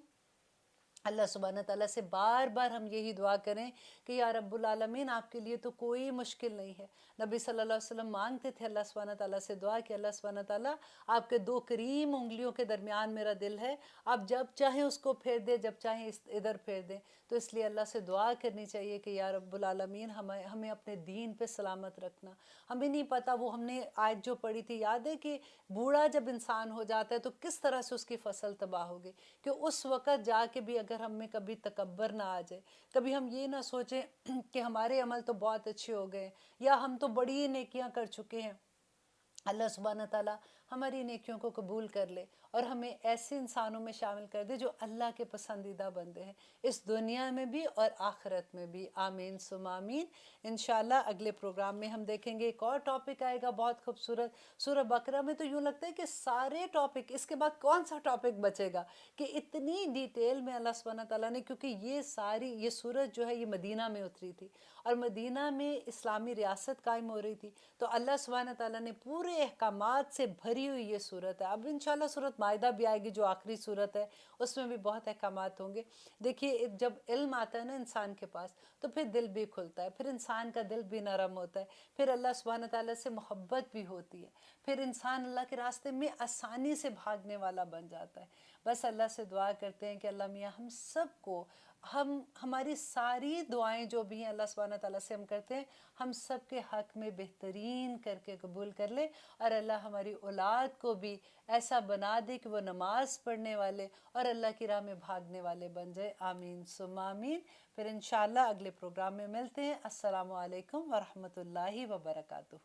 اللہ سبحانہ تعالیٰ سے بار بار ہم یہی دعا کریں کہ یا رب العالمین، آپ کے لیے تو کوئی مشکل نہیں ہے۔ نبی صلی اللہ علیہ وسلم مانگتے تھے اللہ سبحانہ تعالیٰ سے دعا کہ اللہ سبحانہ تعالیٰ، آپ کے دو کریم انگلیوں کے درمیان میرا دل ہے، آپ جب چاہیں اس کو پھیر دیں، جب چاہیں ادھر پھیر دیں۔ تو اس لیے اللہ سے دعا کرنی چاہیے کہ یا رب العالمین، ہمیں اپنے دین پہ سلامت رکھنا۔ ہمیں نہیں پتہ، وہ ہم نے آیت جو پڑھی تھی یاد ہے کہ بوڑھا جب انسان ہو جاتا ہے تو کس طرح سے اس کی فصل تباہ ہوگی، کہ اس وقت جا کے بھی اگر ہم میں کبھی تکبر نہ آ جائے، کبھی ہم یہ نہ سوچیں کہ ہمارے عمل تو بہت اچھے ہو گئے یا ہم تو بڑی نیکیاں کر چکے ہیں، اللہ سبحانہ تعالیٰ ہماری نیکیوں کو قبول کر لے اور ہمیں ایسے انسانوں میں شامل کر دے جو اللہ کے پسندیدہ بندے ہیں، اس دنیا میں بھی اور آخرت میں بھی۔ آمین ثم آمین۔ انشاءاللہ اگلے پروگرام میں ہم دیکھیں گے ایک اور ٹاپک آئے گا بہت خوبصورت۔ سورہ بقرہ میں تو یوں لگتا ہے کہ سارے ٹاپک، اس کے بعد کون سا ٹاپک بچے گا کہ اتنی ڈیٹیل میں اللہ سبحانہ تعالیٰ نے، کیونکہ یہ سورت جو ہے یہ مدینہ میں اتری تھی اور مدینہ میں اسلامی ریاست قائم ہو رہی تھی، تو اللہ سبحانہ تعالیٰ نے پورے احکامات سے بھری ہوئی یہ صورت ہے۔ اب انشاءاللہ سورت مائدہ بھی آئے گی جو آخری صورت ہے، اس میں بھی بہت احکامات ہوں گے۔ دیکھیے جب علم آتا ہے نا انسان کے پاس تو پھر دل بھی کھلتا ہے، پھر انسان کا دل بھی نرم ہوتا ہے، پھر اللہ سبحانہ تعالیٰ سے محبت بھی ہوتی ہے، پھر انسان اللہ کے راستے میں آسانی سے بھاگنے والا بن جاتا ہے۔ بس اللہ سے دعا کرتے ہیں کہ اللہ میاں ہم سب کو، ہماری ساری دعائیں جو بھی ہیں اللہ سبحانہ تعالیٰ سے ہم کرتے ہیں، ہم سب کے حق میں بہترین کر کے قبول کر لے، اور اللہ ہماری اولاد کو بھی ایسا بنا دے کہ وہ نماز پڑھنے والے اور اللہ کی راہ میں بھاگنے والے بن جائے۔ آمین ثم آمین۔ پھر انشاءاللہ اگلے پروگرام میں ملتے ہیں۔ السلام علیکم ورحمۃ اللہ وبرکاتہ۔